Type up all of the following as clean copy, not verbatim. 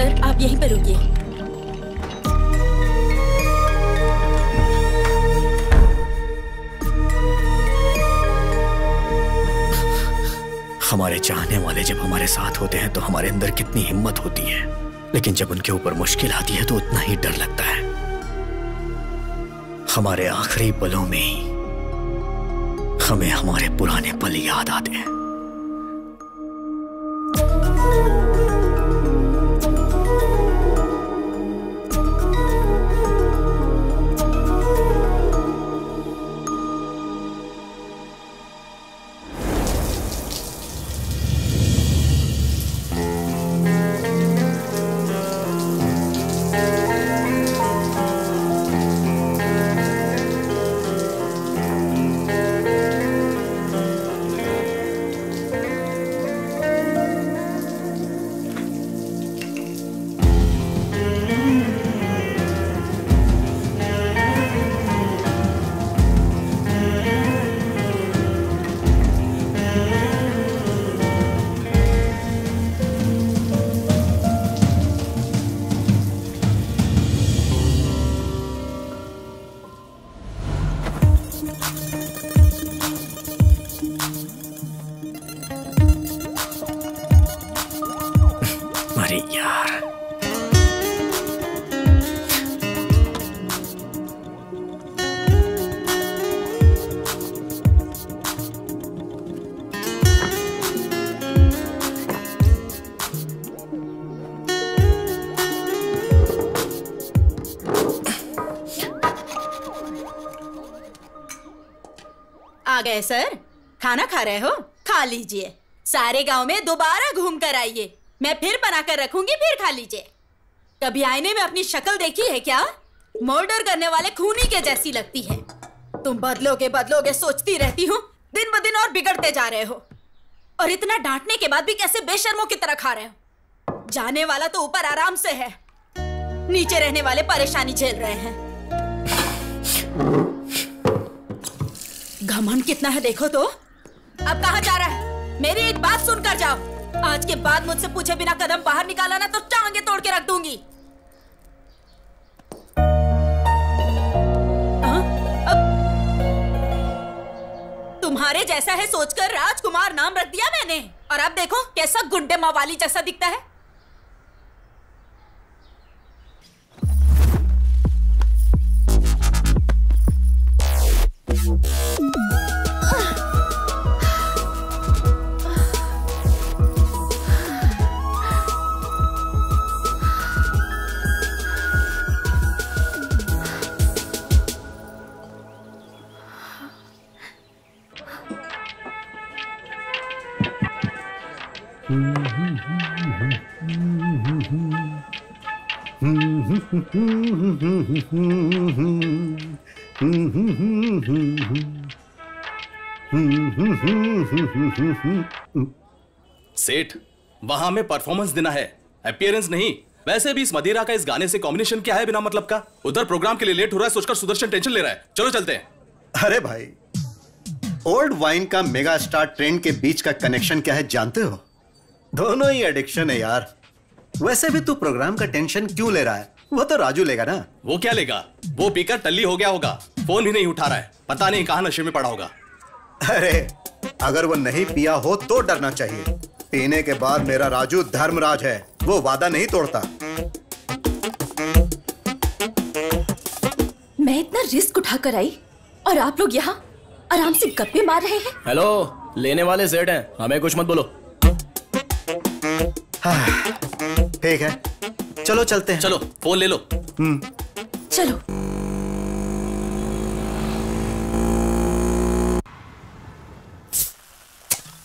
Sir आप यहीं पर रुकिए। हमारे चाहने वाले जब हमारे साथ होते हैं तो हमारे अंदर कितनी हिम्मत होती है, लेकिन जब उनके ऊपर मुश्किल आती है तो उतना ही डर लगता है। हमारे आखिरी पलों में ही हमें हमारे पुराने पल याद आते हैं। आ गए सर, खाना खा रहे हो? खा लीजिए। सारे गांव में दोबारा घूम कर आइए, मैं फिर बनाकर रखूंगी, फिर खा लीजिए। कभी आईने में अपनी शक्ल देखी है क्या? मर्डर करने वाले खूनी के जैसी लगती है। तुम बदलोगे सोचती रहती हूँ, दिन ब दिन और बिगड़ते जा रहे हो। और इतना डांटने के बाद भी कैसे बेशर्मों की तरह खा रहे हो? जाने वाला तो ऊपर आराम से है, नीचे रहने वाले परेशानी झेल रहे हैं। घमंड कितना है देखो तो। अब कहाँ जा रहा है? मेरी एक बात सुनकर जाओ। आज के बाद मुझसे पूछे बिना कदम बाहर निकाला ना तो टांगे तोड़ के रख दूंगी। तुम्हारे जैसा है सोचकर राजकुमार नाम रख दिया मैंने, और अब देखो कैसा गुंडे मवाली जैसा दिखता है। सेठ, वहां हमें परफॉर्मेंस देना है, अपीयरेंस नहीं। वैसे भी इस मदिरा का इस गाने से कॉम्बिनेशन क्या है बिना मतलब का? उधर प्रोग्राम के लिए लेट हो रहा है सोचकर सुदर्शन टेंशन ले रहा है। चलो चलते हैं। अरे भाई, ओल्ड वाइन का मेगा स्टार ट्रेंड के बीच का कनेक्शन क्या है जानते हो? दोनों ही एडिक्शन है यार। वैसे भी तू प्रोग्राम का टेंशन क्यों ले रहा है? वो तो राजू लेगा ना। वो क्या लेगा? वो पीकर टल्ली हो गया होगा, फोन भी नहीं उठा रहा है, पता नहीं कहां नशे में पड़ा होगा। अरे अगर वो नहीं पिया हो तो डरना चाहिए। पीने के बाद मेरा राजू धर्मराज है, वो वादा नहीं तोड़ता। मैं इतना रिस्क उठाकर आई और आप लोग यहाँ आराम से गप्पे मार रहे हैं। हेलो, लेने वाले सेठ हैं, हमें कुछ मत बोलो। ठीक है, चलो चलते हैं। चलो फोन ले लो। चलो।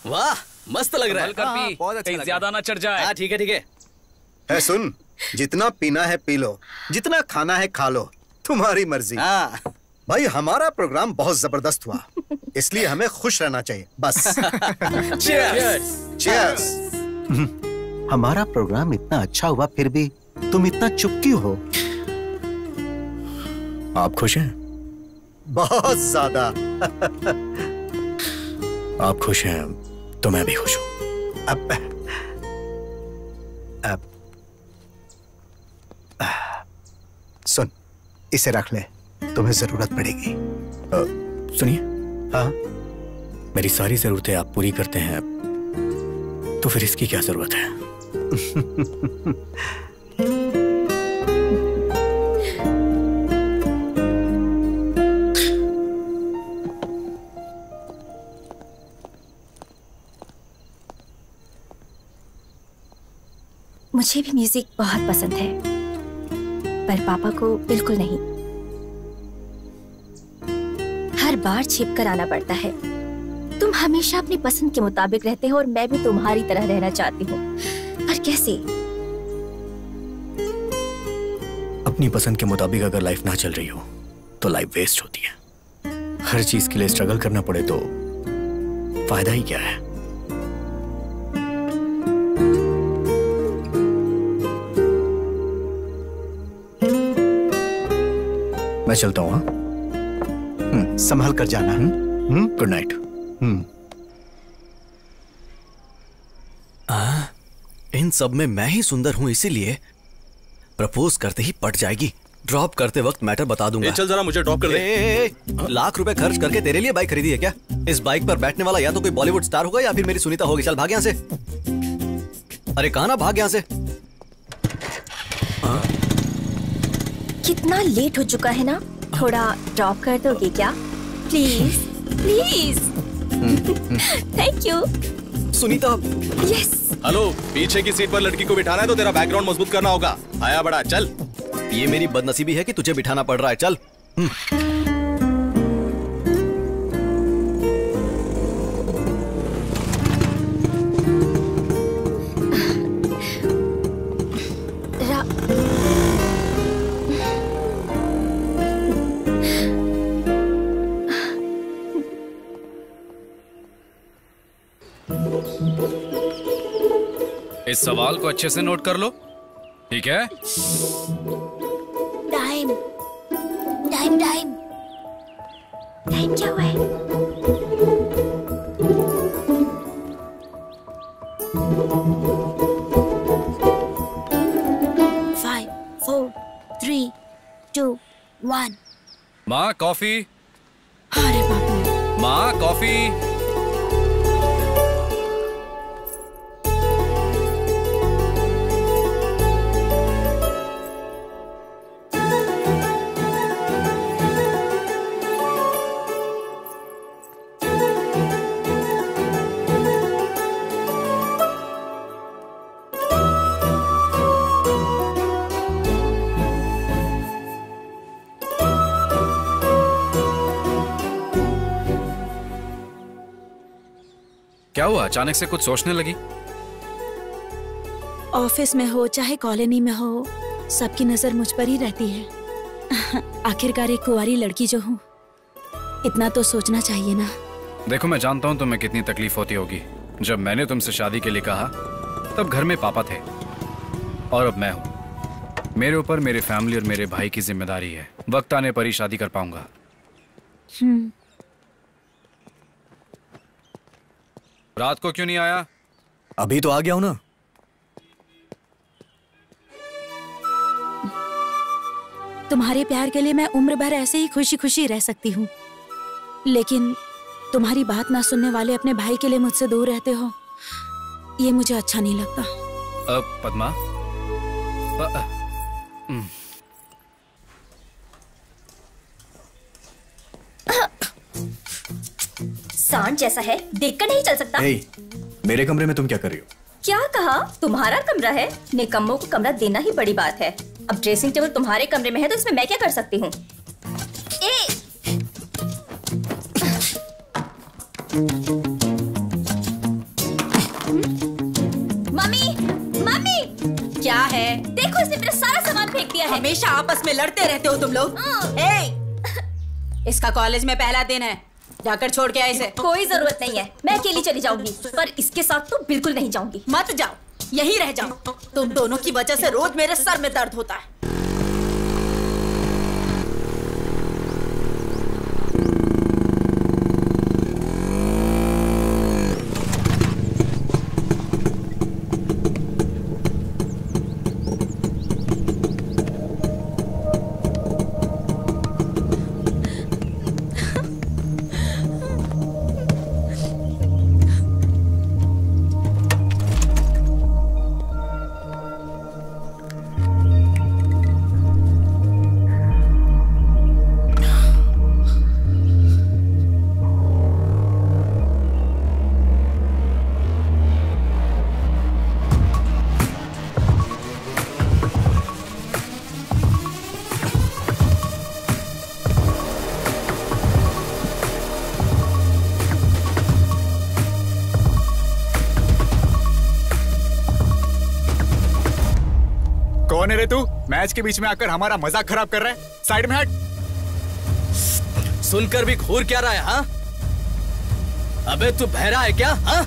वाह, मस्त लग रहा है। बहुत अच्छा, ज्यादा ना चढ़ जाए। हाँ ठीक है ठीक है। सुन, जितना पीना है पी लो, जितना खाना है खा लो, तुम्हारी मर्जी। भाई हमारा प्रोग्राम बहुत जबरदस्त हुआ, इसलिए हमें खुश रहना चाहिए बस। चीयर्स। चीयर्स। हमारा प्रोग्राम इतना अच्छा हुआ फिर भी तुम इतना चुप क्यों हो? आप खुश हैं? बहुत ज्यादा। आप खुश हैं तो मैं भी खुश हूं। अब इसे रख ले, तुम्हें जरूरत पड़ेगी। सुनिए, हाँ, मेरी सारी जरूरतें आप पूरी करते हैं, तो फिर इसकी क्या जरूरत है? मुझे भी म्यूजिक बहुत पसंद है, पर पापा को बिल्कुल नहीं। हर बार छिप कर आना पड़ता है। तुम हमेशा अपनी पसंद के मुताबिक रहते हो और मैं भी तुम्हारी तरह रहना चाहती हूँ, पर कैसे? अपनी पसंद के मुताबिक अगर लाइफ ना चल रही हो तो लाइफ वेस्ट होती है। हर चीज के लिए स्ट्रगल करना पड़े तो फायदा ही क्या है? मैं चलता हूँ। संभल कर जाना। Good night. इन सब में मैं ही सुंदर हूं, इसीलिए प्रपोज करते ही पट जाएगी। ड्रॉप करते वक्त मैटर बता दूंगा। चल जरा मुझे ड्रॉप कर दे। लाख रुपए खर्च करके तेरे लिए बाइक खरीदी है क्या? इस बाइक पर बैठने वाला या तो कोई बॉलीवुड स्टार होगा या फिर मेरी सुनीता होगी। चल भाग यहां से। अरे कहां ना, भाग यहां से। कितना लेट हो चुका है ना, थोड़ा ड्रॉप कर दोगे क्या? Please please. Thank you. Sunita. Yes. Hello, पीछे की सीट पर लड़की को बिठाना है तो तेरा बैकग्राउंड मजबूत करना होगा। आया बड़ा, चल। ये मेरी बदनसीबी है कि तुझे बिठाना पड़ रहा है। चल। इस सवाल को अच्छे से नोट कर लो, ठीक है? टाइम टाइम टाइम टाइम क्या हुआ है? Five, 4, 3, 2, 1। माँ कॉफी। अरे बाप। माँ कॉफी। क्या हुआ, अचानक से कुछ सोचने लगी? ऑफिस में हो चाहे कॉलोनी में हो, सबकी नजर मुझ पर ही रहती है। आखिरकार एक कुंवारी लड़की जो हूँ, इतना तो सोचना चाहिए ना। देखो, मैं जानता हूँ तुम्हें कितनी तकलीफ होती होगी। जब मैंने तुमसे शादी के लिए कहा तब घर में पापा थे और अब मैं हूँ। मेरे ऊपर मेरे फैमिली और मेरे भाई की जिम्मेदारी है। वक्त आने पर ही शादी कर पाऊंगा। रात को क्यों नहीं आया? अभी तो आ गया हूं ना। तुम्हारे प्यार के लिए मैं उम्र भर ऐसे ही खुशी खुशी रह सकती हूँ, लेकिन तुम्हारी बात ना सुनने वाले अपने भाई के लिए मुझसे दूर रहते हो, ये मुझे अच्छा नहीं लगता। पद्मा, सांड जैसा है, देखकर नहीं चल सकता। मेरे कमरे में तुम क्या कर रही हो? क्या कहा? तुम्हारा कमरा है, निकम्मों को कमरा देना ही बड़ी बात है। अब ड्रेसिंग टेबल तुम्हारे कमरे में है तो इसमें मैं क्या कर सकती हूँ? मम्मी, मम्मी, क्या है? देखो, इसने मेरा सारा सामान फेंक दिया है। हमेशा आपस में लड़ते रहते हो तुम लोग। इसका कॉलेज में पहला दिन है, जाकर छोड़ के आए इसे। कोई जरूरत नहीं है, मैं अकेली चली जाऊंगी, पर इसके साथ तो बिल्कुल नहीं जाऊंगी। मत जाओ, यहीं रह जाओ। तुम दोनों की वजह से रोज मेरे सर में दर्द होता है। तू मैच के बीच में आकर हमारा मजाक खराब कर रहा है? साइड में हट। सुनकर भी घूर क्या रहा है? हाँ, अबे तू बहरा है क्या? हाँ,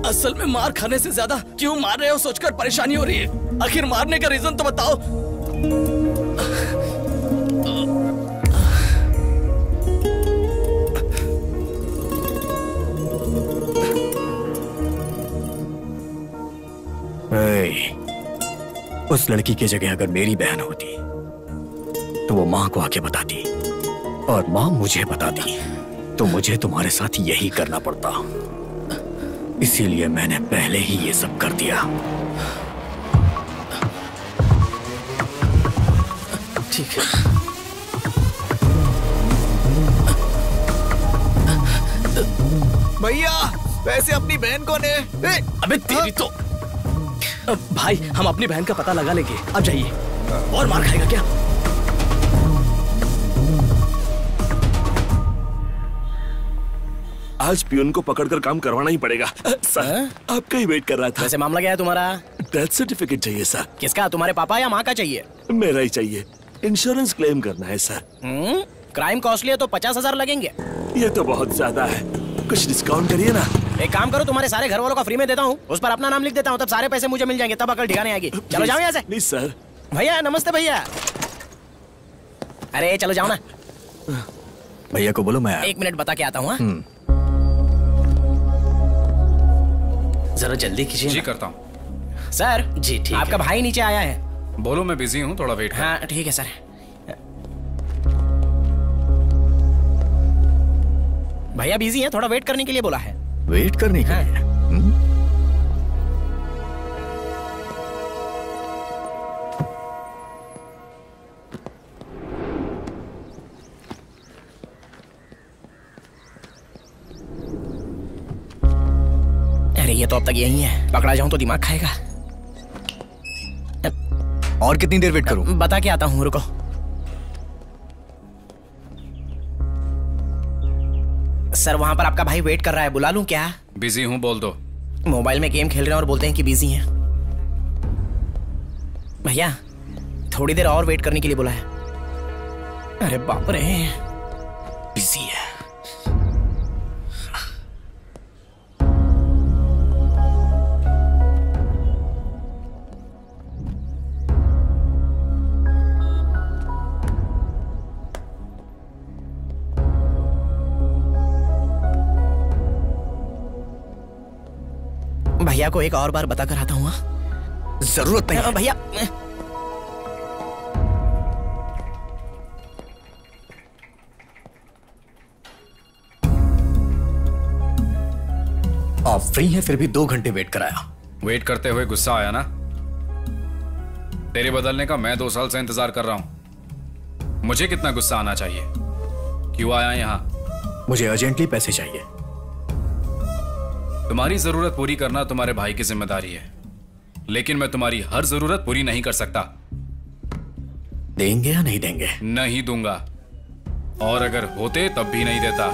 असल में मार खाने से ज्यादा क्यों मार रहे हो सोचकर परेशानी हो रही है। आखिर मारने का रीजन तो बताओ। उस लड़की की जगह अगर मेरी बहन होती तो वो माँ को आके बताती और माँ मुझे बताती तो मुझे तुम्हारे साथ यही करना पड़ता। इसीलिए मैंने पहले ही ये सब कर दिया। ठीक है। भैया वैसे अपनी बहन कौन है? अबे तेरी तो भाई, हम अपनी बहन का पता लगा लेंगे। अब जाइए। और मार खाएगा क्या? आज पियून को पकड़कर काम करवाना ही पड़ेगा। सर, आपका ही वेट कर रहा था। वैसे मामला क्या है तुम्हारा? डेथ सर्टिफिकेट चाहिए सर। किसका? तुम्हारे पापा या माँ का चाहिए? मेरा ही चाहिए। इंश्योरेंस क्लेम करना है सर। क्राइम कॉस्टली है तो 50,000 लगेंगे। ये तो बहुत ज्यादा है, कुछ डिस्काउंट करिए ना। एक काम करो, तुम्हारे सारे घर वालों का फ्री में देता हूँ, उस पर अपना नाम लिख देता हूँ, तब सारे पैसे मुझे मिल जाएंगे, तब अकल ठिकाने आएगी। चलो जाओ यहाँ से। Please sir. भैया नमस्ते भैया। अरे चलो जाओ ना। भैया को बोलो मैं 1 मिनट बता के आता हूँ। जरा जल्दी कीजिए। जी करता हूँ सर। जी ठीक। आपका भाई नीचे आया है। बोलो मैं बिजी हूँ, थोड़ा वेट। हाँ ठीक है सर। भैया बिजी है, थोड़ा वेट करने के लिए बोला है। वेट करने के लिए? अरे ये तो अब तक यही है, पकड़ा जाऊं तो दिमाग खाएगा। और कितनी देर वेट करूं? बता के आता हूँ, रुको। सर वहां पर आपका भाई वेट कर रहा है, बुला लूं क्या? बिजी हूँ, बोल दो। मोबाइल में गेम खेल रहे हैं और बोलते हैं कि बिजी हैं। भैया थोड़ी देर और वेट करने के लिए बोला है। अरे बाप रे, बिजी है। भैया को एक और बार बता कर आता हूँ। जरूरत नहीं। भैया आप फ्री हैं फिर भी 2 घंटे वेट कराया। वेट करते हुए गुस्सा आया ना? तेरे बदलने का मैं 2 साल से इंतजार कर रहा हूं। मुझे कितना गुस्सा आना चाहिए? क्यों आया यहां? मुझे अर्जेंटली पैसे चाहिए। तुम्हारी जरूरत पूरी करना तुम्हारे भाई की जिम्मेदारी है, लेकिन मैं तुम्हारी हर जरूरत पूरी नहीं कर सकता। देंगे या नहीं देंगे? नहीं दूंगा, और अगर होते तब भी नहीं देता।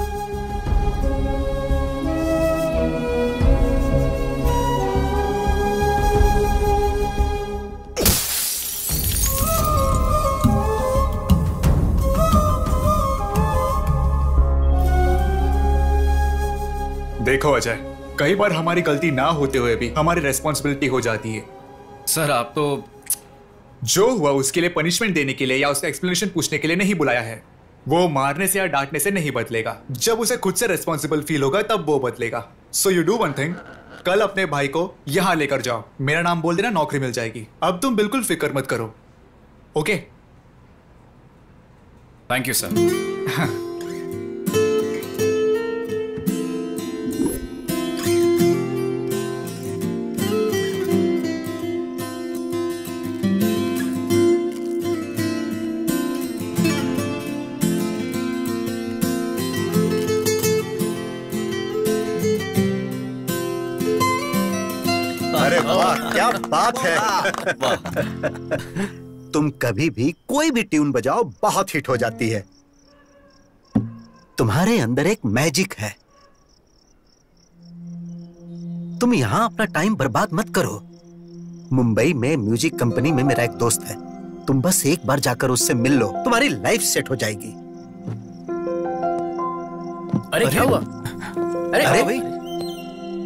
देखो अजय, कई बार हमारी गलती ना होते हुए भी हमारी रेस्पॉन्सिबिलिटी हो जाती है। सर आप तो जो हुआ उसके लिए पनिशमेंट देने के लिए या उसका एक्सप्लेनेशन पूछने के लिए नहीं बुलाया है। वो मारने से या डांटने से नहीं बदलेगा, जब उसे खुद से रेस्पॉन्सिबल फील होगा तब वो बदलेगा। So you do one thing, कल अपने भाई को यहां लेकर जाओ, मेरा नाम बोल देना, नौकरी मिल जाएगी। अब तुम बिल्कुल फिक्र मत करो, ओके? Thank you sir. अरे वाह, क्या बात है। तुम कभी भी कोई भी ट्यून बजाओ बहुत हिट हो जाती है। तुम्हारे अंदर एक मैजिक है। तुम यहां अपना टाइम बर्बाद मत करो। मुंबई में म्यूजिक कंपनी में मेरा एक दोस्त है, तुम बस एक बार जाकर उससे मिल लो, तुम्हारी लाइफ सेट हो जाएगी। अरे क्या हुआ? अरे भाई,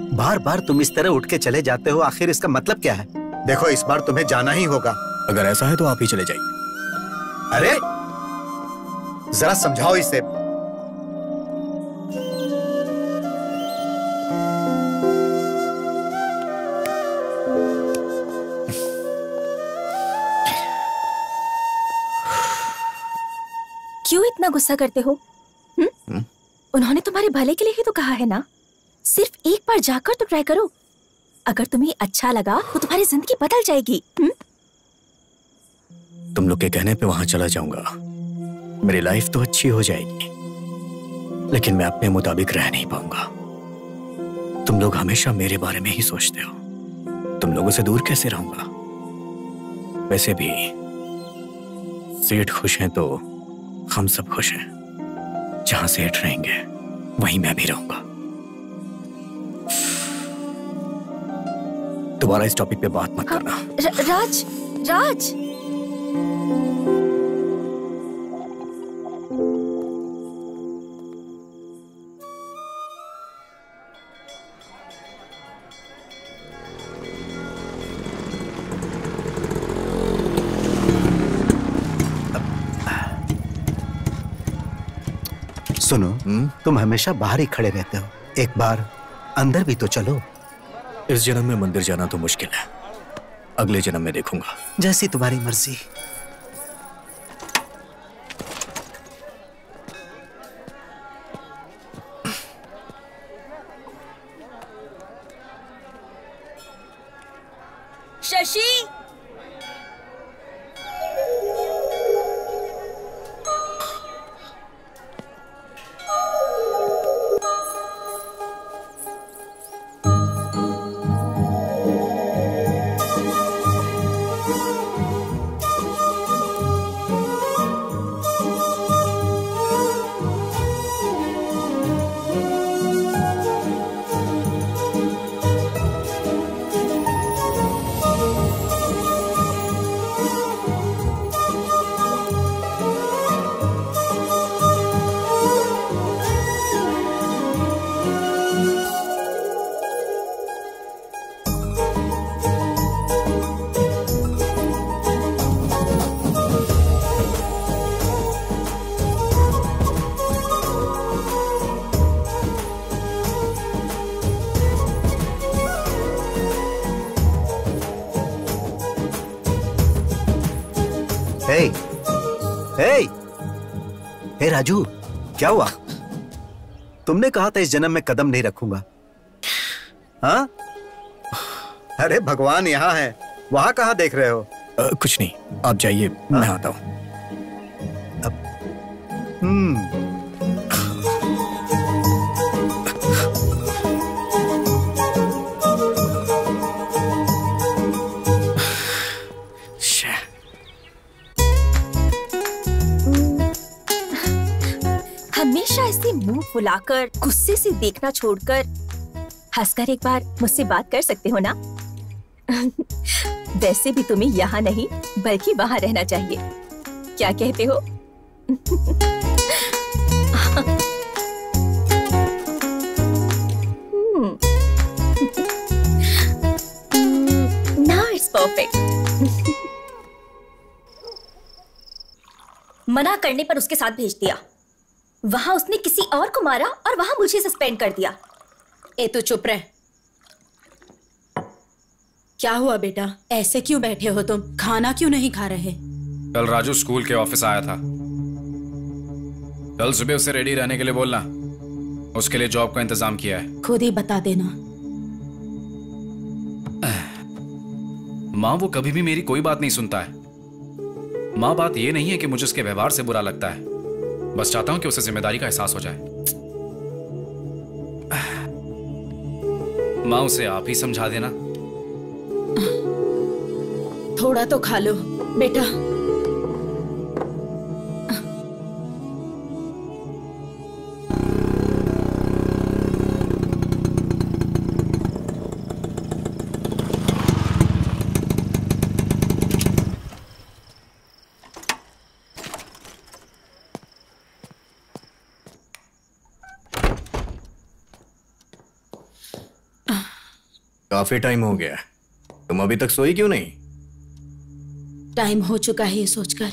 बार बार तुम इस तरह उठ के चले जाते हो, आखिर इसका मतलब क्या है? देखो, इस बार तुम्हें जाना ही होगा। अगर ऐसा है तो आप ही चले जाइए। अरे जरा समझाओ इसे। क्यों इतना गुस्सा करते हो? उन्होंने तुम्हारे भले के लिए ही तो कहा है ना। सिर्फ एक बार जाकर तो ट्राई करो, अगर तुम्हें अच्छा लगा तो तुम्हारी जिंदगी बदल जाएगी। तुम लोग के कहने पे वहां चला जाऊंगा, मेरी लाइफ तो अच्छी हो जाएगी, लेकिन मैं अपने मुताबिक रह नहीं पाऊंगा। तुम लोग हमेशा मेरे बारे में ही सोचते हो, तुम लोगों से दूर कैसे रहूंगा? वैसे भी सेठ खुश हैं तो हम सब खुश हैं। जहां सेठ रहेंगे वहीं मैं भी रहूंगा। दोबारा इस टॉपिक पे बात मत करना। राज, राज, सुनो, तुम हमेशा बाहर ही खड़े रहते हो, एक बार अंदर भी तो चलो। इस जन्म में मंदिर जाना तो मुश्किल है, अगले जन्म में देखूंगा। जैसी तुम्हारी मर्जी। शशि, हे राजू, क्या हुआ? तुमने कहा था इस जन्म में कदम नहीं रखूंगा। हाँ? अरे भगवान यहाँ है, वहां कहाँ देख रहे हो? कुछ नहीं, आप जाइए, मैं आता हूँ। हमेशा ऐसे मुंह फुलाकर गुस्से से देखना छोड़कर हंसकर एक बार मुझसे बात कर सकते हो ना? वैसे भी तुम्हें यहाँ नहीं बल्कि वहाँ रहना चाहिए। क्या कहते हो? Now it's perfect. मना करने पर उसके साथ भेज दिया। वहां उसने किसी और को मारा और वहां मुझे सस्पेंड कर दिया। ए तू चुप रह। क्या हुआ बेटा, ऐसे क्यों बैठे हो तुम? खाना क्यों नहीं खा रहे? कल राजू स्कूल के ऑफिस आया था। कल सुबह उसे रेडी रहने के लिए बोलना, उसके लिए जॉब का इंतजाम किया है। खुद ही बता देना। माँ वो कभी भी मेरी कोई बात नहीं सुनता है। माँ बात ये नहीं है कि मुझे उसके व्यवहार से बुरा लगता है, बस चाहता हूं कि उसे जिम्मेदारी का एहसास हो जाए। माँ उसे आप ही समझा देना। थोड़ा तो खा लो बेटा। काफी टाइम हो गया, तुम अभी तक सोई क्यों नहीं? टाइम हो चुका है ये सोचकर,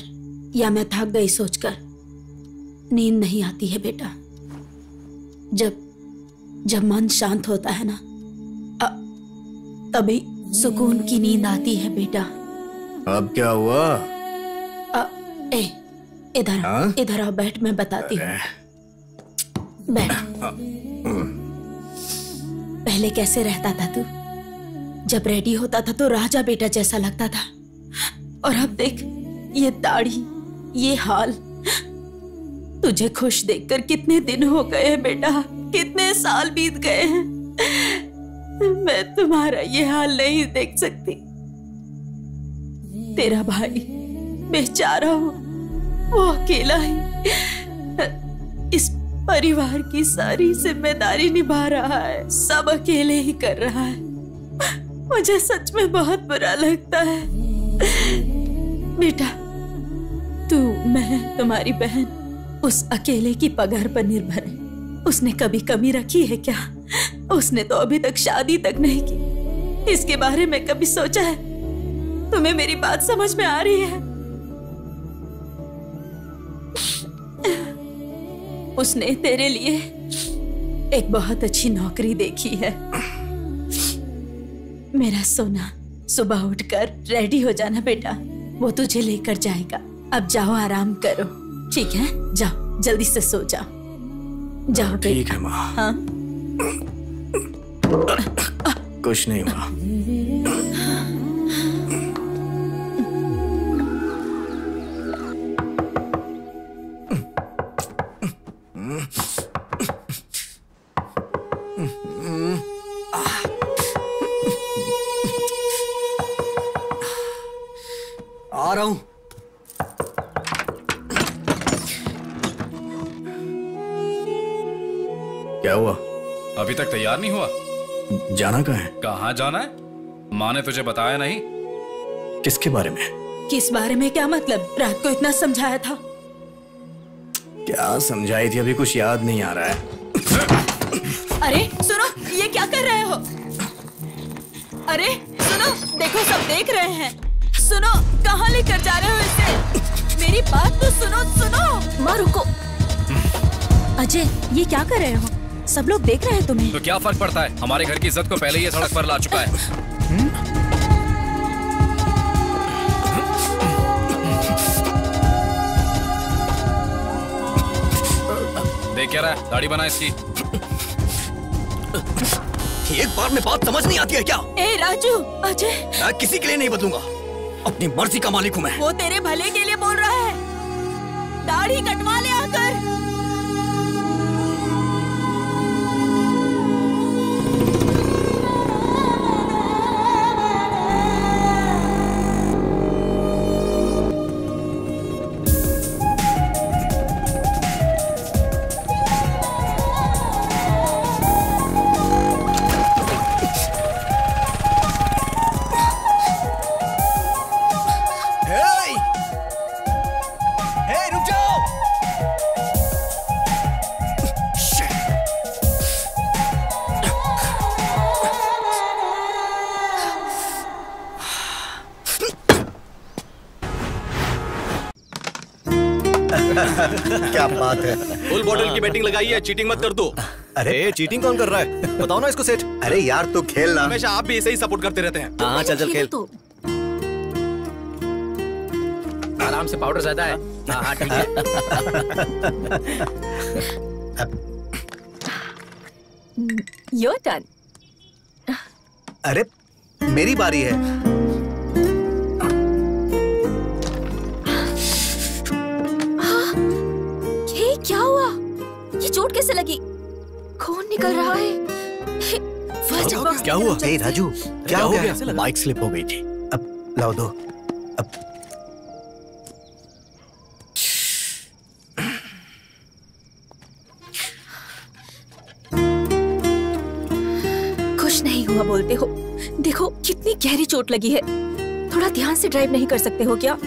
या मैं थक गई सोचकर। नींद नहीं आती है बेटा। जब मन शांत होता है ना, तभी सुकून की नींद आती है बेटा। अब क्या हुआ? इधर आओ, बैठ, मैं बताती हूँ। बैठ। पहले कैसे रहता था तू? जब रेडी होता था तो राजा बेटा जैसा लगता था, और अब देख ये दाढ़ी, ये हाल। तुझे खुश देखकर कितने दिन हो गए हैं बेटा, कितने साल बीत गए हैं। मैं तुम्हारा ये हाल नहीं देख सकती। तेरा भाई बेचारा हो, वो अकेला ही इस परिवार की सारी जिम्मेदारी निभा रहा है, सब अकेले ही कर रहा है। मुझे सच में बहुत बुरा लगता है बेटा। तू, मैं, तुम्हारी बहन उस अकेले की पगार पर निर्भर है। उसने कभी कमी रखी है क्या? उसने तो अभी तक शादी तक नहीं की। इसके बारे में कभी सोचा है? तुम्हें मेरी बात समझ में आ रही है? उसने तेरे लिए एक बहुत अच्छी नौकरी देखी है। मेरा सोना, सुबह उठकर रेडी हो जाना बेटा, वो तुझे लेकर जाएगा। अब जाओ, आराम करो, ठीक है? जाओ, जल्दी से सो जाओ। जाओ ठीक है माँ। हाँ? कुछ नहीं हुआ। आ रहा हूं। क्या हुआ? अभी तक तैयार नहीं हुआ? जाना कहाँ है? कहाँ जाना है? माँ ने तुझे बताया नहीं? किसके बारे में? किस बारे में? क्या मतलब? रात को इतना समझाया था। क्या समझाई थी? अभी कुछ याद नहीं आ रहा है। अरे सुनो, ये क्या कर रहे हो? अरे सुनो, देखो सब देख रहे हैं। सुनो, कहाँ लेकर जा रहे हो इसे? मेरी बात तो सुनो। माँ रुको। अजय, ये क्या कर रहे हो? सब लोग देख रहे हैं तुम्हें। तो क्या फर्क पड़ता है? हमारे घर की इज्जत को पहले ही ये सड़क पर ला चुका है। देख क्या रहा है? दाढ़ी बना इसकी। एक बार में बात समझ नहीं आती है क्या? ए राजू, अजय, मैं किसी के लिए नहीं बदलूंगा। अपनी मर्जी का मालिक हूँ मैं। वो तेरे भले के लिए बोल रहा है। दाढ़ी कटवा ले आकर। क्या बात है। फुल बॉटल की बैटिंग लगाई है, चीटिंग मत कर दो। अरे चीटिंग कौन कर रहा है? बताओ ना इसको सेठ। अरे यार तू खेल ना। हमेशा आप भी ऐसे ही सपोर्ट करते रहते हैं। हाँ चल खेल। आराम से, पाउडर ज्यादा है। हाँ ठीक है। Your turn. अरे मेरी बारी है। ये क्या हुआ? ये चोट कैसे लगी? खून निकल रहा है। क्या हुआ? ए राजू, क्या हो गया? बाइक स्लिप हो गई थी। अब लाओ दो। अब खुश नहीं हुआ बोलते हो? देखो कितनी गहरी चोट लगी है। थोड़ा ध्यान से ड्राइव नहीं कर सकते हो क्या?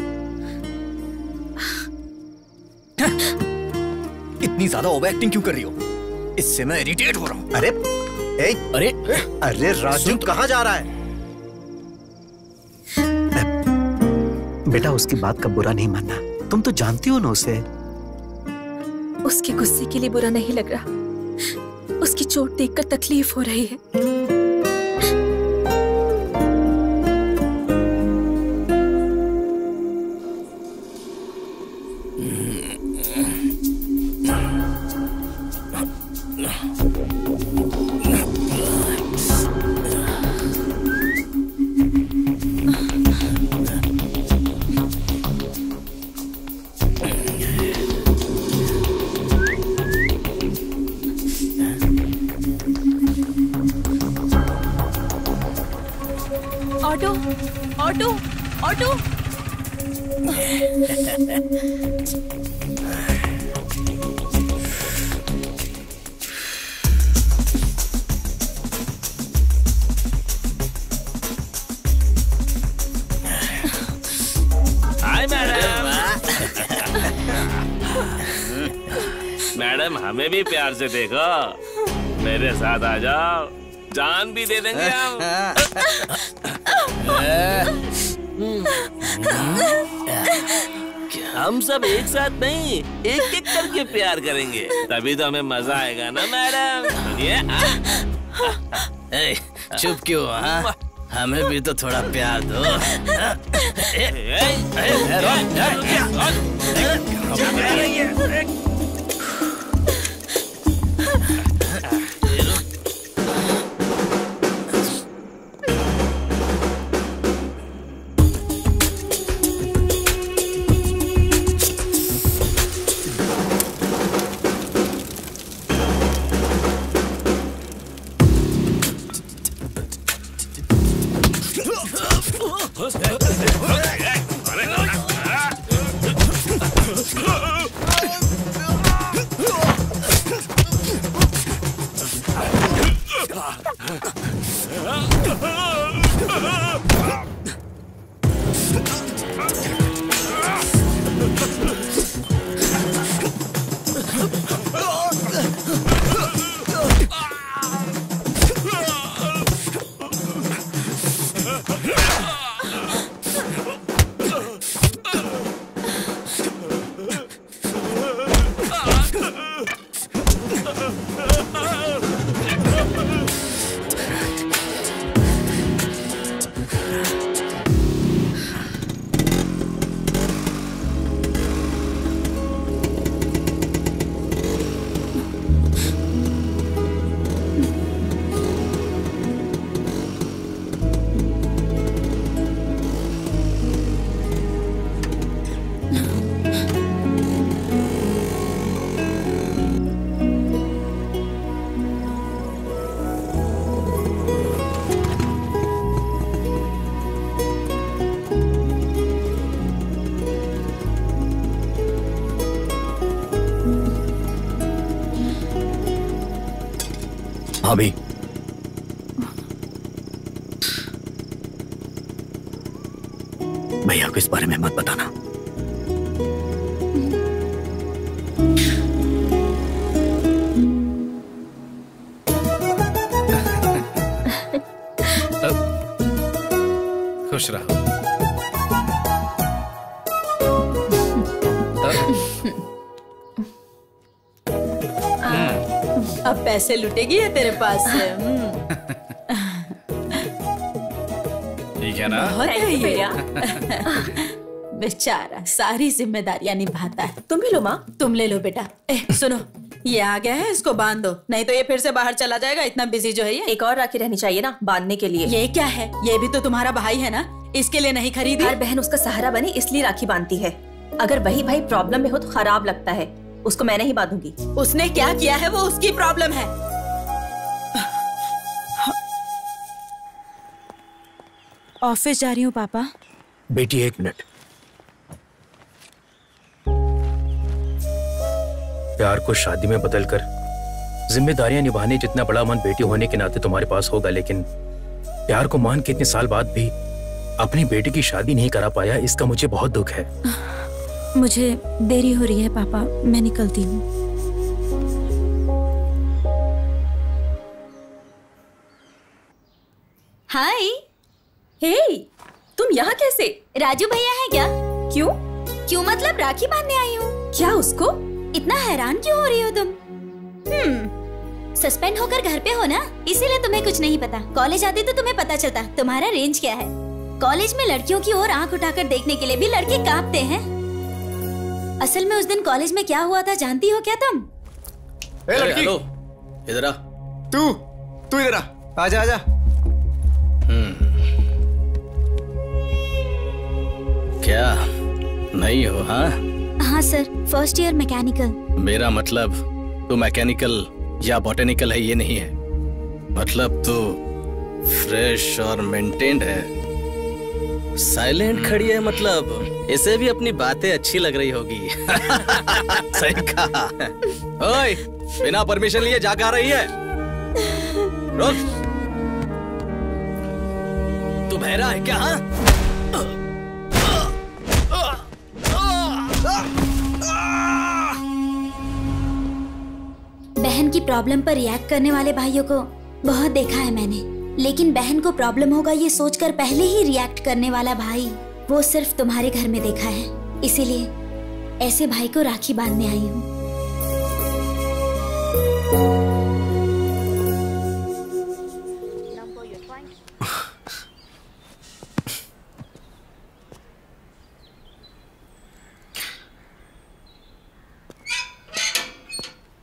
इतनी ज्यादा ओवर एक्टिंग क्यों कर रही हो? इससे मैं इरिटेट हो रहा हूँ। अरे अरे अरे राजू कहाँ जा रहा है? बेटा उसकी बात का बुरा नहीं मानना। तुम तो जानती हो ना उसे। उसके गुस्से के लिए बुरा नहीं लग रहा। उसकी चोट देखकर तकलीफ हो रही है। Auto, auto, auto. Hi madam. Madam हमें भी प्यार से देखो। मेरे साथ आ जाओ, जान भी दे देंगे हम। हम सब एक साथ नहीं, एक एक करके प्यार करेंगे, तभी तो हमें मजा आएगा ना मैडम। सुनिए। चुप क्यों? हाँ, हमें भी तो थोड़ा प्यार दो। भाभी, भैया को इस बारे में मत बताना। खुश रहो। अब पैसे लुटेगी है तेरे पास से। ठीक है ना? बहुत है ये। बेचारा सारी जिम्मेदारियां निभाता है। तुम भी लो माँ। तुम ले लो बेटा। सुनो, ये आ गया है, इसको बांध दो, नहीं तो ये फिर से बाहर चला जाएगा। इतना बिजी जो है ये। एक और राखी रहनी चाहिए ना बांधने के लिए। ये क्या है? ये भी तो तुम्हारा भाई है ना, इसके लिए नहीं खरीदी? हर बहन उसका सहारा बने इसलिए राखी बांधती है। अगर वही भाई प्रॉब्लम में हो तो खराब लगता है। उसको मैं नहीं बांधूंगी। उसने क्या किया है वो उसकी प्रॉब्लम है। ऑफिस जा रही हूँ पापा। बेटी 1 मिनट। प्यार को शादी में बदलकर जिम्मेदारियां निभाने जितना बड़ा मन बेटी होने के नाते तुम्हारे पास होगा, लेकिन प्यार को मान के इतने साल बाद भी अपनी बेटी की शादी नहीं करा पाया, इसका मुझे बहुत दुख है। मुझे देरी हो रही है पापा, मैं निकलती हूँ। हाय। हे, तुम यहाँ कैसे? राजू भैया है क्या? क्यों? क्यों मतलब राखी बांधने आई हूँ। क्या उसको? इतना हैरान क्यों हो रही हो तुम? सस्पेंड होकर घर पे हो ना, इसीलिए तुम्हें कुछ नहीं पता। कॉलेज आती तो तुम्हें पता चलता तुम्हारा रेंज क्या है। कॉलेज में लड़कियों की ओर आंख उठाकर देखने के लिए भी लड़के कांपते हैं। असल में उस दिन कॉलेज में क्या हुआ था जानती हो क्या तुम? लड़की, इधर आ। तू इधर आ। आजा आजा। क्या नहीं हो? हाँ सर, फर्स्ट ईयर मैकेनिकल। मेरा मतलब तू मैकेनिकल या बॉटेनिकल है ये नहीं है, मतलब तू फ्रेश और मेंटेन्ड है। साइलेंट खड़ी है, मतलब इसे भी अपनी बातें अच्छी लग रही होगी। सही कहा। ओए, बिना परमिशन लिए जाके आ रही है? रोक। तू बहरा है क्या? बहन की प्रॉब्लम पर रिएक्ट करने वाले भाइयों को बहुत देखा है मैंने, लेकिन बहन को प्रॉब्लम होगा ये सोचकर पहले ही रिएक्ट करने वाला भाई वो सिर्फ तुम्हारे घर में देखा है। इसीलिए ऐसे भाई को राखी बांधने आई हूँ।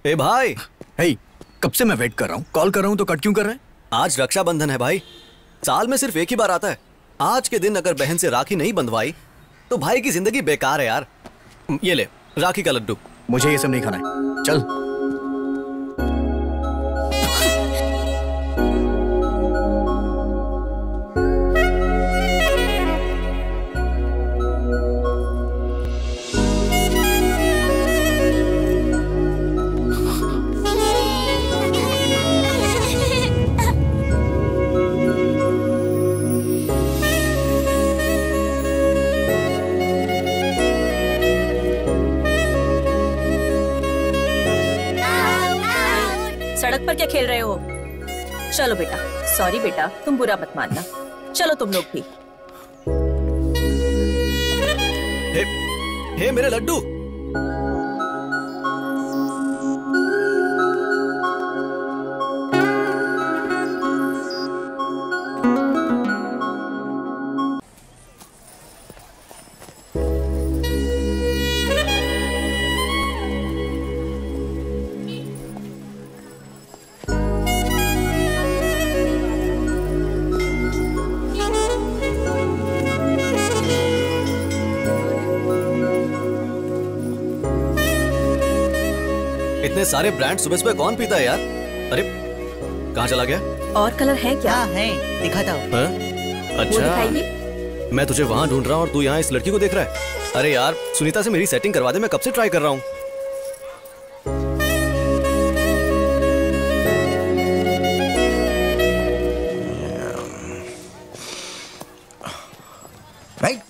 ए भाई। हे, कब से मैं वेट कर रहा हूँ, कॉल कर रहा हूँ तो कट क्यों कर रहे हैं? आज रक्षाबंधन है भाई, साल में सिर्फ एक ही बार आता है। आज के दिन अगर बहन से राखी नहीं बंधवाई तो भाई की जिंदगी बेकार है यार। ये ले राखी का लड्डू। मुझे ये सब नहीं खाना है, चल। सड़क पर क्या खेल रहे हो? चलो बेटा। सॉरी बेटा, तुम बुरा मत मानना। चलो तुम लोग भी। हे मेरे लड्डू। इतने सारे ब्रांड सुबह सुबह कौन पीता है यार? अरे कहाँ चला गया? और कलर है क्या? है, दिखाता हूँ। अच्छा, वो दिखाइए। मैं तुझे वहां ढूंढ रहा हूँ और तू यहाँ इस लड़की को देख रहा है। अरे यार सुनीता से मेरी सेटिंग करवा दे, मैं कब से ट्राई कर रहा हूँ। राइट?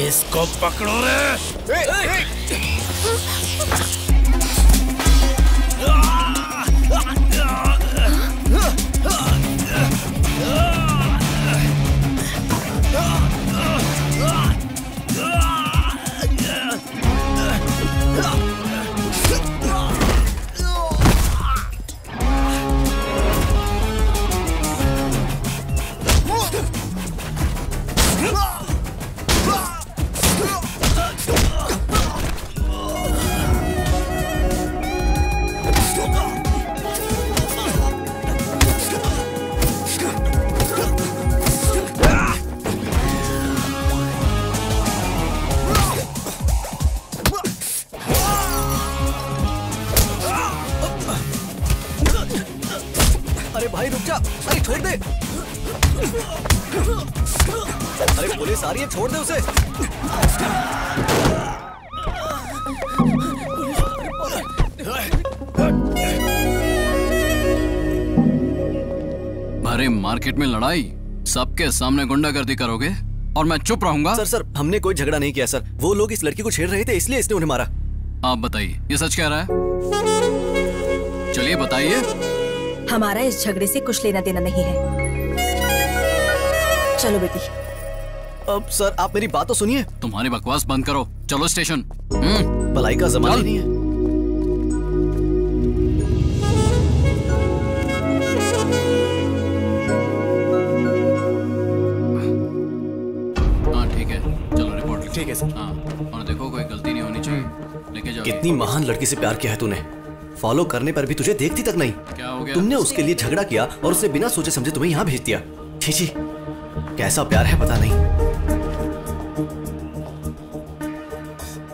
इसको पकड़ो रे। अरे भाई रुक जा, अरे छोड़ दे। अरे पुलिस आ रही है, छोड़ दे उसे। अरे मार्केट में लड़ाई, सबके सामने गुंडागर्दी करोगे और मैं चुप रहूंगा? सर हमने कोई झगड़ा नहीं किया सर, वो लोग इस लड़की को छेड़ रहे थे इसलिए इसने उन्हें मारा। आप बताइए, ये सच कह रहा है? चलिए बताइए। हमारा इस झगड़े से कुछ लेना देना नहीं है। चलो बेटी। अब सर आप मेरी बात तो सुनिए। तुम्हारी बकवास बंद करो, चलो स्टेशन। भलाई का जमाना नहीं है। हाँ ठीक है, चलो रिपोर्ट। ठीक है सर। हाँ, और देखो कोई गलती नहीं होनी चाहिए। लेके जाओ। कितनी महान लड़की से प्यार किया है तूने, फॉलो करने पर भी तुझे देखती तक नहीं। क्या हो गया? तुमने उसके लिए झगड़ा किया और उसे बिना सोचे समझे तुम्हें यहाँ भेज दिया। छी छी, कैसा प्यार है पता नहीं।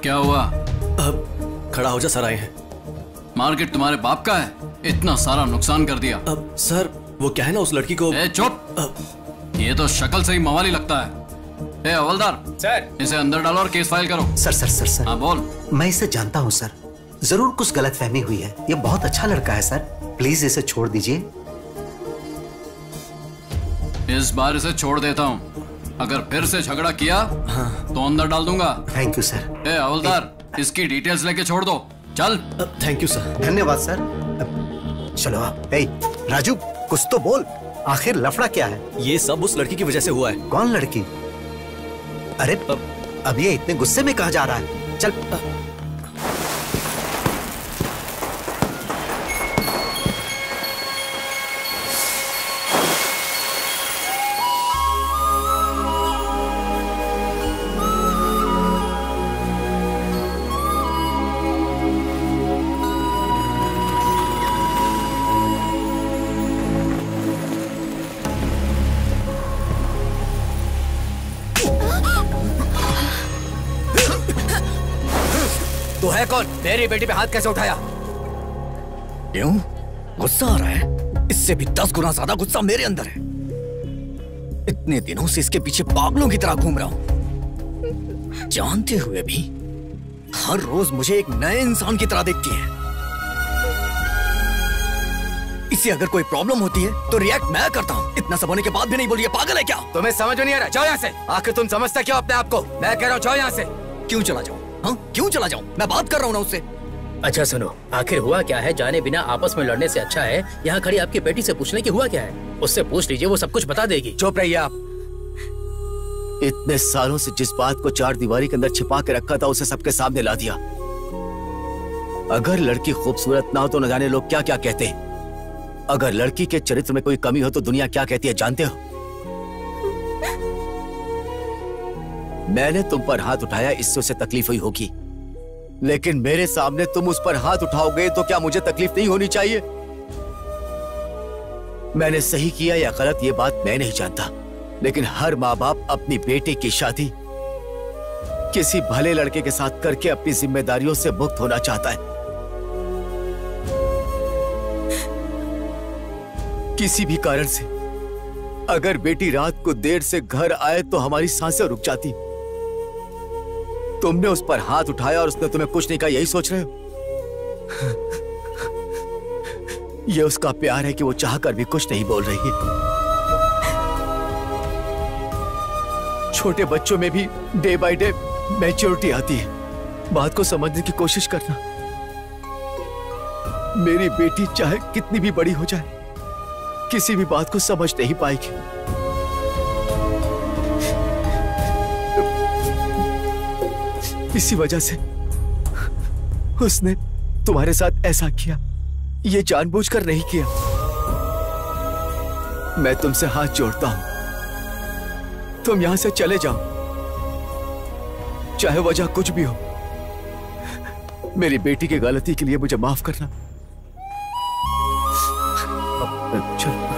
क्या हुआ? अब खड़ा हो जा, सर आए हैं। मार्केट तुम्हारे बाप का है, इतना सारा नुकसान कर दिया। अब सर वो क्या है ना, उस लड़की को। ए चुप, ये तो शक्ल से ही मवाली लगता है। ए हवलदार सर, इसे अंदर डालो और केस फाइल करो। सर। हाँ बोल। मैं इसे जानता हूँ सर, जरूर कुछ गलतफहमी हुई है। ये बहुत अच्छा लड़का है सर, प्लीज इसे छोड़ दीजिए। इस बार इसे छोड़ देता हूँ, अगर फिर से झगड़ा किया तो अंदर डाल दूंगा। Thank you sir. ए हवलदार, इसकी डिटेल्स लेके छोड़ दो। चल। Thank you sir. धन्यवाद सर। चलो आप। राजू कुछ तो बोल, आखिर लफड़ा क्या है? ये सब उस लड़की की वजह से हुआ है। कौन लड़की? अरे अब ये इतने गुस्से में कहाँ जा रहा है? चल। तू है कौन? मेरी बेटी पे हाथ कैसे उठाया? क्यों? गुस्सा आ रहा है? इससे भी 10 गुना ज्यादा गुस्सा मेरे अंदर है। इतने दिनों से इसके पीछे पागलों की तरह घूम रहा हूं, जानते हुए भी हर रोज मुझे एक नए इंसान की तरह देखती है। इसे अगर कोई प्रॉब्लम होती है तो रिएक्ट मैं करता हूँ, इतना सब होने के बाद भी नहीं बोलिए। पागल है क्या? तुम्हें समझ नहीं आ रहा? जाओ यहाँ से। आखिर तुम समझते क्यों अपने आप को? मैं कह रहा हूँ जाओ यहाँ से। क्यों चला जाऊं? हाँ क्यों चला जाऊं? मैं बात कर रहा हूँ ना उससे। अच्छा सुनो, आखिर हुआ क्या है? जाने बिना आपस में लड़ने से अच्छा है यहाँ खड़ी आपकी बेटी से पूछने की हुआ क्या है। उससे पूछ लीजिए, वो सब कुछ बता देगी। चुप रहिए आप। इतने सालों से जिस बात को 4 दीवारी के अंदर छिपा के रखा था उसे सबके सामने ला दिया। अगर लड़की खूबसूरत ना हो तो न जाने लोग क्या क्या कहते हैं। अगर लड़की के चरित्र में कोई कमी हो तो दुनिया क्या कहती है जानते हो? मैंने तुम पर हाथ उठाया, इससे उसे तकलीफ हुई होगी, लेकिन मेरे सामने तुम उस पर हाथ उठाओगे तो क्या मुझे तकलीफ नहीं होनी चाहिए? मैंने सही किया या गलत ये बात मैं नहीं जानता, लेकिन हर माँ बाप अपनी बेटी की शादी किसी भले लड़के के साथ करके अपनी जिम्मेदारियों से मुक्त होना चाहता है। किसी भी कारण से अगर बेटी रात को देर से घर आए तो हमारी सांसें रुक जाती। तुमने उस पर हाथ उठाया और उसने तुम्हें कुछ नहीं कहा, यही सोच रहे हो? यह उसका प्यार है कि वो चाहकर भी कुछ नहीं बोल रही है। छोटे बच्चों में भी डे बाय डे मैच्योरिटी आती है। बात को समझने की कोशिश करना। मेरी बेटी चाहे कितनी भी बड़ी हो जाए, किसी भी बात को समझ नहीं पाएगी। इसी वजह से उसने तुम्हारे साथ ऐसा किया। ये जानबूझकर नहीं किया। मैं तुमसे हाथ जोड़ता हूं, तुम यहां से चले जाओ, चाहे वजह कुछ भी हो। मेरी बेटी की गलती के लिए मुझे माफ करना। चलो।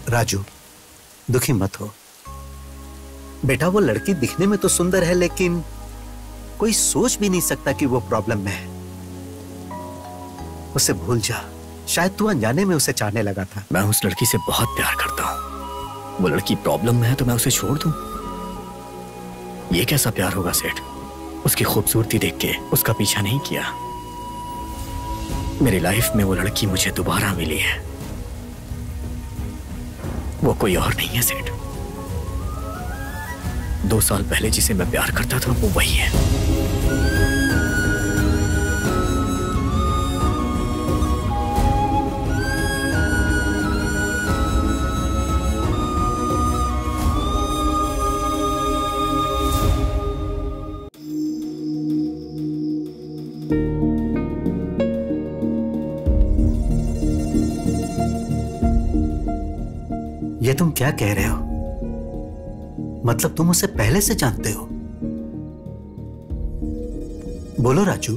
राजू, दुखी मत हो बेटा। वो लड़की दिखने में तो सुंदर है, लेकिन कोई सोच भी नहीं सकता कि वो प्रॉब्लम में है। उसे भूल जा। शायद तू अनजाने में उसे चाहने लगा था। मैं उस लड़की से बहुत प्यार करता हूँ। वो लड़की प्रॉब्लम में है तो मैं उसे छोड़ दूं? ये कैसा प्यार होगा सेठ? उसकी खूबसूरती देख के उसका पीछा नहीं किया। मेरी लाइफ में वो लड़की मुझे दोबारा मिली है। वो कोई और नहीं है सेठ। 2 साल पहले जिसे मैं प्यार करता था वो वही है। ये तुम क्या कह रहे हो? मतलब तुम उसे पहले से जानते हो? बोलो राजू।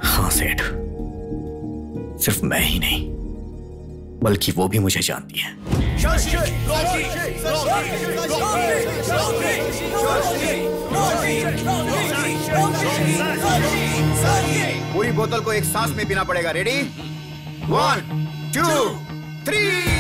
हाँ सेठ, सिर्फ मैं ही नहीं बल्कि वो भी मुझे जानती है। पूरी बोतल को एक सांस में पीना पड़ेगा। रेडी? 1 2 3।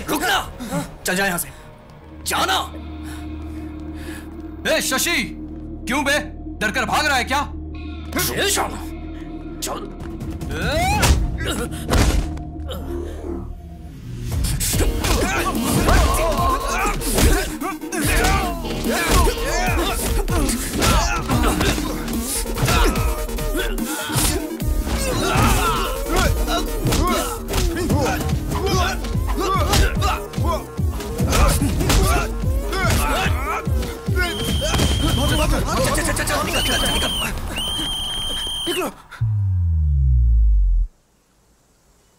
रुकना! चल जा यहां से। जाना! ए शशि, क्यों बे? डर कर भाग रहा है क्या? चल।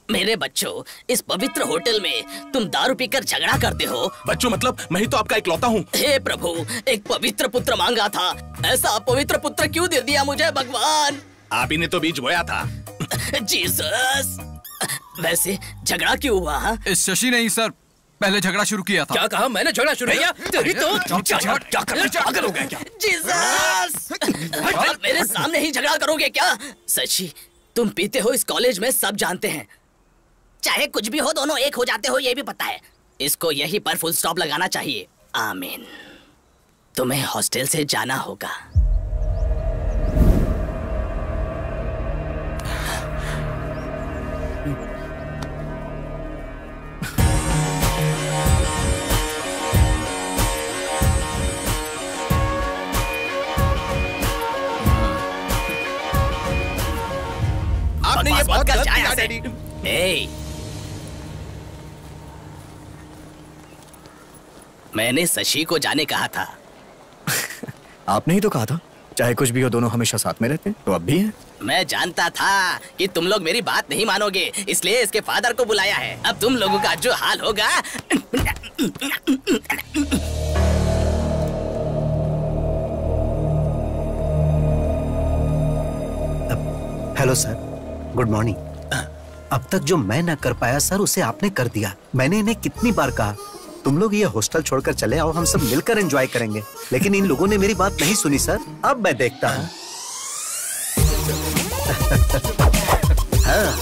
मेरे बच्चों, इस पवित्र होटल में तुम दारू पीकर झगड़ा करते हो। बच्चों मतलब मैं ही तो आपका इकलौता हूँ। हे प्रभु, एक पवित्र पुत्र मांगा था, ऐसा पवित्र पुत्र क्यों दे दिया मुझे भगवान? आप ही ने तो बीज बोया था। जीसस। वैसे झगड़ा क्यों हुआ? हाँ? इस शशि ने ही सर पहले झगड़ा शुरू किया था। क्या कहा? मैंने झगड़ा शुरू किया? तेरी तो पागल हो गया क्या? जीसस! मेरे सामने ही झगड़ा करोगे क्या? शशि, तुम पीते हो इस कॉलेज में सब जानते हैं। चाहे कुछ भी हो दोनों एक हो जाते हो ये भी पता है। इसको यहीं पर फुल स्टॉप लगाना चाहिए। आमीन। तुम्हें हॉस्टल से जाना होगा। आपने ये बहुत गलत किया डैडी। मैंने शशि को जाने कहा था। आपने ही तो कहा था चाहे कुछ भी हो दोनों हमेशा साथ में रहते हैं, तो अब भी हैं। मैं जानता था कि तुम लोग मेरी बात नहीं मानोगे, इसलिए इसके फादर को बुलाया है। अब तुम लोगों का जो हाल होगा। Hello sir, good morning. अब तक जो मैं ना कर पाया सर उसे आपने कर दिया। मैंने इन्हें कितनी बार कहा तुम लोग ये हॉस्टल छोड़कर चले आओ, हम सब मिलकर एंजॉय करेंगे, लेकिन इन लोगों ने मेरी बात नहीं सुनी सर। अब मैं देखता हूँ। हाँ।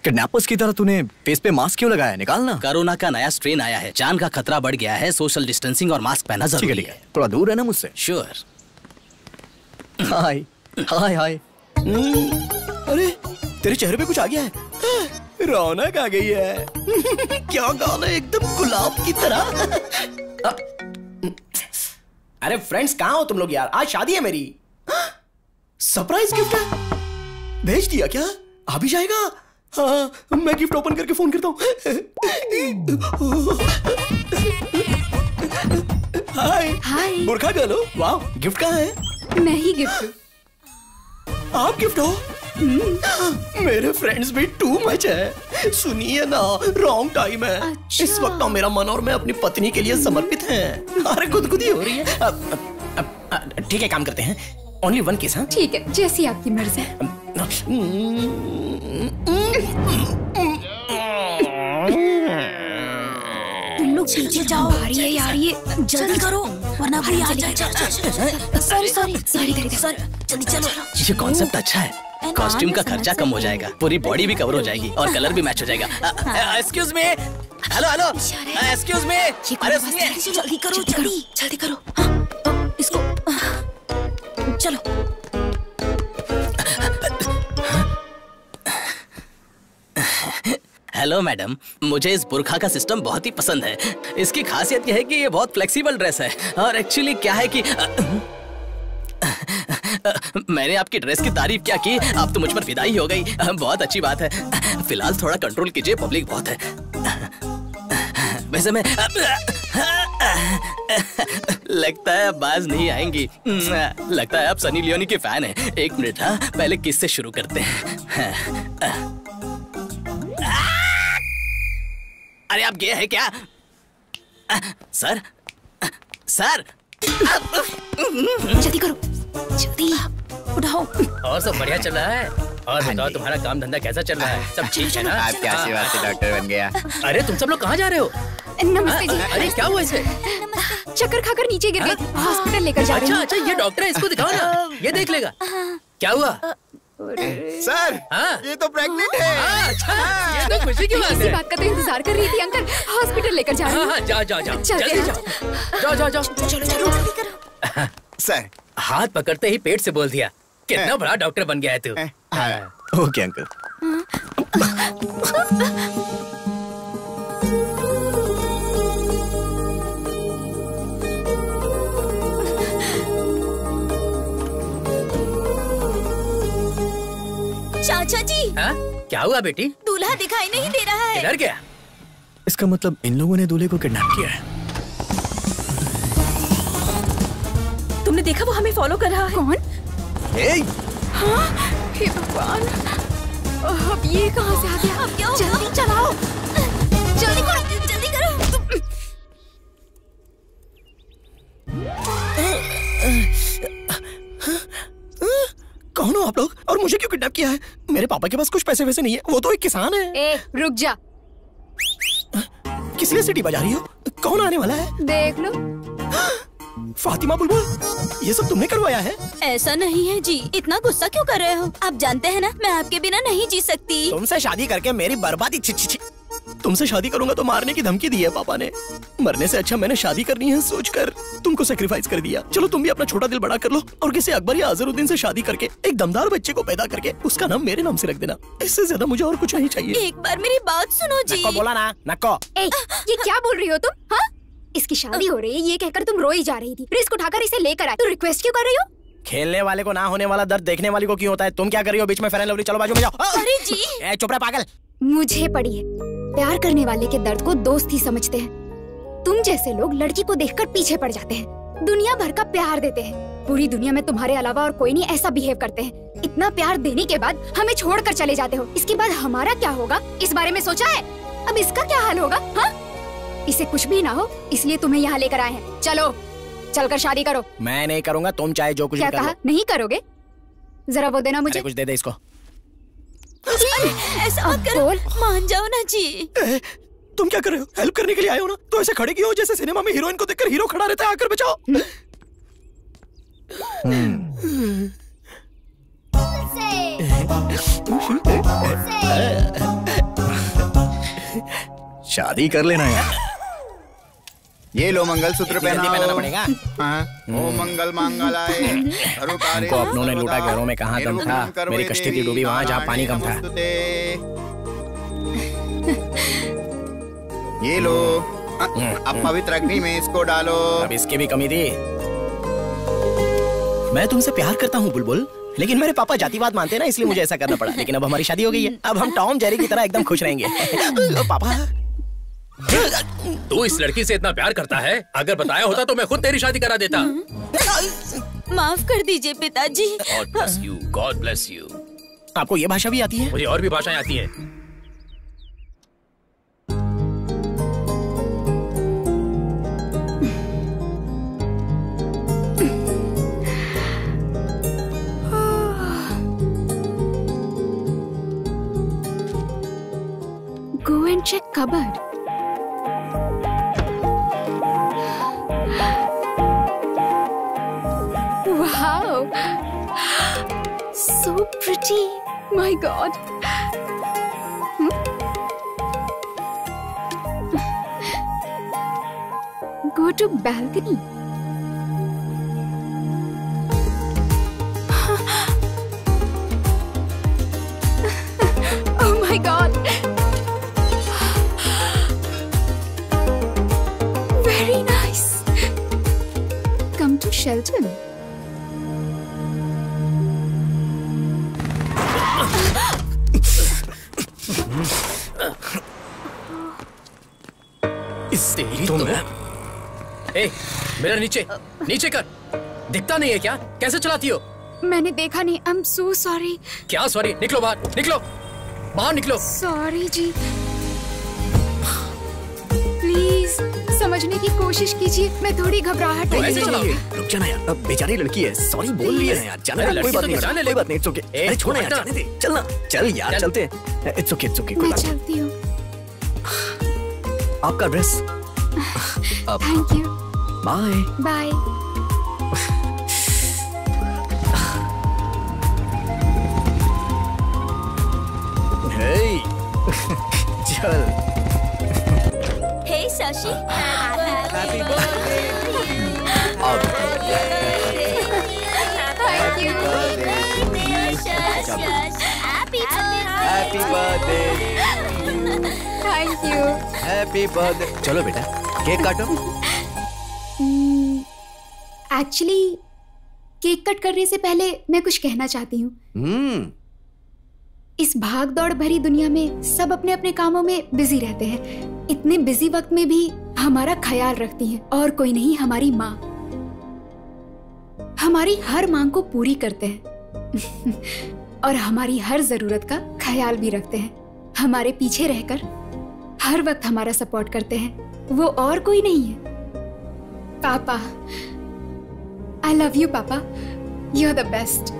किडनैपर्स की तरह तूने फेस पे मास्क क्यों लगाया? निकालना। कोरोना का नया स्ट्रेन आया है, जान का खतरा बढ़ गया है, सोशल डिस्टेंसिंग और मास्क पहनना जरूरी है। थोड़ा दूर है ना मुझसे। श्योर। हाय हाय हाय। अरे तेरे चेहरे पे कुछ आ गया है। रौनक आ गई है। क्या गाल है, एकदम गुलाब की तरह। अरे फ्रेंड्स कहाँ हो तुम लोग यार? आज शादी है मेरी। सरप्राइज गिफ्ट है। भेज दिया क्या? आ भी जाएगा? हाँ मैं गिफ्ट ओपन करके फोन करता हूँ। हाय हाय। बुरखा गर्ल हो? वाह, गिफ्ट कहाँ है? मैं ही गिफ्ट हूँ। आप गिफ्ट हो? मेरे फ्रेंड्स भी टू मच है। सुनिए ना, रॉन्ग टाइम है। अच्छा। इस वक्त मेरा मन और मैं अपनी पत्नी के लिए समर्पित हैं। अरे गुदगुदी हो रही है। ठीक है, काम करते हैं। Only one case. हाँ ठीक है, जैसी आपकी मर्जी है। तुम लोग पीछे जाओ। आ रही है यार, ये जल्दी करो वरना कोई आ जाएगा। सॉरी सर, जल्दी चलो। ये कॉन्सेप्ट अच्छा है। कॉस्ट्यूम का खर्चा कम हो जाएगा, पूरी बॉडी भी कवर हो जाएगी और कलर भी मैच हो जाएगा। Excuse me, hello hello, excuse me. अरे सुनिए, जल्दी करो, जल्दी करो। हाँ, इसको चलो। हेलो मैडम, मुझे इस बुरखा का सिस्टम बहुत ही पसंद है। इसकी खासियत यह है कि ये बहुत फ्लेक्सिबल ड्रेस है और एक्चुअली क्या है कि मैंने आपकी ड्रेस की तारीफ क्या की, आप तो मुझ पर फिदा ही हो गई। बहुत अच्छी बात है। फिलहाल थोड़ा कंट्रोल कीजिए, पब्लिक बहुत है। वैसे मैं लगता है अब बाज नहीं आएंगी। लगता है आप सनी लियोनी के फैन हैं। एक मिनट, हाँ पहले किस से शुरू करते हैं। अरे आप गए हैं क्या? सर सर, जल्दी करो, जल्दी उठाओ। और सब बढ़िया चल रहा है? और बताओ तुम्हारा काम धंधा कैसा चल रहा है? सब ठीक है ना? आप क्या आशीर्वाद से डॉक्टर बन गया? अरे तुम सब लोग कहाँ जा रहे हो? नमस्ते जी। अरे क्या हुआ इसे? चक्कर खाकर नीचे गिर गई, हॉस्पिटल लेकर जा रही हूँ। अच्छा, ये डॉक्टर है, इसको दिखाओ ना, ये देख लेगा। क्या हुआ? सर, ये तो प्रेग्नेंट है। अच्छा, ये तो खुशी की बात है। इसी बात का तो इंतजार कर रही थी अंकल। हॉस्पिटल लेकर जा रही हूँ। जाओ जल्दी जाओ। चलो। सर, हाथ पकड़ते ही पेट से बोल दिया। कितना बड़ा डॉक्टर बन गया है तू। Okay uncle. चाचा जी। हाँ? क्या हुआ बेटी? दूल्हा दिखाई नहीं दे रहा है। किधर गया? इसका मतलब इन लोगों ने दूल्हे को किडनैप किया है। तुमने देखा वो हमें फॉलो कर रहा है? कौन? हाँ? हे भगवान, अब ये कहाँ से आ गया? अब क्या होगा? जल्दी चलाओ, जल्दी करो, जल्दी करो। कौन हो आप लोग और मुझे क्यों किडनैप किया है? मेरे पापा के पास कुछ पैसे वैसे नहीं है, वो तो एक किसान है। ए, रुक जा। किस लिए सीटी बजा रही हो? कौन आने वाला है? देख लो। फातिमा बुलबुल, ये सब तुमने करवाया है? ऐसा नहीं है जी, इतना गुस्सा क्यों कर रहे हो? आप जानते हैं ना, मैं आपके बिना नहीं जी सकती। तुमसे शादी करके मेरी बर्बादी। तुमसे शादी करूंगा तो मारने की धमकी दी है पापा ने। मरने से अच्छा मैंने शादी करनी है सोचकर तुमको सेक्रीफाइस कर दिया। चलो तुम भी अपना छोटा दिल बड़ा कर लो और किसी अकबर या अजहरुद्दीन से शादी करके एक दमदार बच्चे को पैदा करके उसका नाम मेरे नाम से रख देना। इससे ज्यादा मुझे और कुछ नहीं चाहिए। एक बार मेरी बात सुनो जी। नक्को बोला ना, नक्को। ये क्या बोल रही हो तुम? हाँ, इसकी शादी हो रही है ये कहकर तुम रोई जा रही थी। रिस्क उठाकर इसे लेकर आए, तो रिक्वेस्ट क्यों कर रही हो? खेलने वाले को ना होने वाला दर्द देखने वाले को क्यों होता है? तुम क्या कर रही हो बीच में? फेयर एंड लवली, चलो बाजू में जाओ। अरे जी, चुप रह पागल। मुझे पड़ी है, प्यार करने वाले के दर्द को दोस्त ही समझते हैं। तुम जैसे लोग लड़की को देखकर पीछे पड़ जाते हैं, दुनिया भर का प्यार देते हैं। पूरी दुनिया में तुम्हारे अलावा और कोई नहीं ऐसा बिहेव करते हैं। इतना प्यार देने के बाद हमें छोड़कर चले जाते हो। इसके बाद हमारा क्या होगा, इस बारे में सोचा है? अब इसका क्या हाल होगा? हाँ, इसे कुछ भी ना हो इसलिए तुम्हें यहाँ लेकर आए हैं। चलो चलकर शादी करो। मैं नहीं करूँगा, तुम चाहे जो कुछ क्या कहा? नहीं करोगे? जरा वो देना मुझे। कुछ दे दे इसको। ऐसा मत करो, मान जाओ ना जी। तुम क्या कर रहे हो? हेल्प करने के लिए आए हो ना, तो ऐसे खड़े क्यों हो जैसे सिनेमा में हीरोइन को देखकर हीरो खड़ा रहता है? आकर बचाओ। शादी कर लेना यार। ये लो मंगलसूत्र पहनाना पड़ेगा। ओ मंगल मंगलाय। हमको अपनों ने लूटा, घरों में कहाँ दम था? मेरी कश्ती थी डूबी वहाँ जहाँ पानी कम था। ये लो, अब पवित्र अग्नि में इसको डालो। अब इसकी भी कमी थी। मैं तुमसे प्यार करता हूँ बुलबुल, लेकिन मेरे पापा जातिवाद मानते हैं ना, इसलिए मुझे ऐसा करना पड़ा। लेकिन अब हमारी शादी हो गई है, अब हम टॉम जेरी की तरह एकदम खुश रहेंगे। पापा, तू इस लड़की से इतना प्यार करता है, अगर बताया होता तो मैं खुद तेरी शादी करा देता। माफ कर दीजिए पिताजी। God bless you, God bless you। आपको ये भाषा भी आती है? मुझे और भी भाषाएं आती हैं। Go and check cupboard. Wow, so pretty. My God. Go to balcony. Oh my God. Very nice. Come to Shelton. ए, मेरा नीचे नीचे कर। दिखता नहीं है क्या? कैसे चलाती हो? मैंने देखा नहीं। I'm so sorry. क्या सॉरी? निकलो बाहर, निकलो बाहर, निकलो। Sorry ji. Please समझने की कोशिश कीजिए, मैं थोड़ी घबराहट तो ऐसे चलाओगे? रुक जाना यार, अब बेचारी लड़की है, सॉरी बोल रही है यार। जाना यार, कोई बात नहीं, कोई बात नहीं, इट्स ओके। अरे छोड़ यार, जाने दे, चलना, चल यार, चलते हैं। इट्स ओके, कोई मैं बात नहीं। चलती हूँ। आपका dress. Thank you. Bye Bye. Hey चल। Hey Shashi. Happy birthday. Thank you. Happy birthday. चलो बेटा, केक काटो। एक्चुअली केक कट करने से पहले मैं कुछ कहना चाहती हूँ। इस भाग दौड़ भरी दुनिया में सब अपने अपने कामों में बिजी रहते हैं। इतने बिजी वक्त में भी हमारा ख्याल रखती हैं, और कोई नहीं, हमारी माँ हमारी हर मांग को पूरी करते हैं। और हमारी हर जरूरत का ख्याल भी रखते हैं। हमारे पीछे रहकर हर वक्त हमारा सपोर्ट करते हैं। वो और कोई नहीं है। पापा, आई लव यू पापा, यू आर द बेस्ट।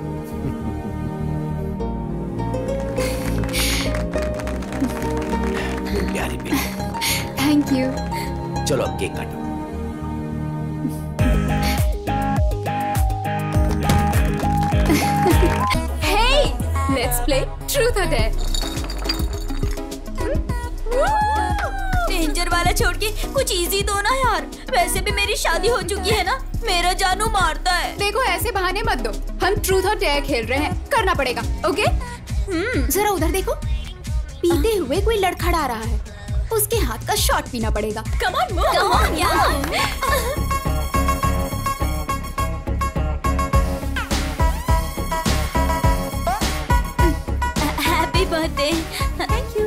प्यारी बेटी। Thank you. चलो अब केक काटो। Hey, let's play truth or dare. Danger वाला छोड़ के कुछ इजी दो ना यार। वैसे भी मेरी शादी हो चुकी है ना, मेरा जानू मारता है। देखो ऐसे बहाने मत दो, हम ट्रूथ और डेयर खेल रहे हैं, करना पड़ेगा। ओके? जरा उधर देखो, पीते हुए कोई लड़खड़ा रहा है, उसके हाथ का शॉट पीना पड़ेगा। Come on move, come on यार। Happy birthday. Thank you.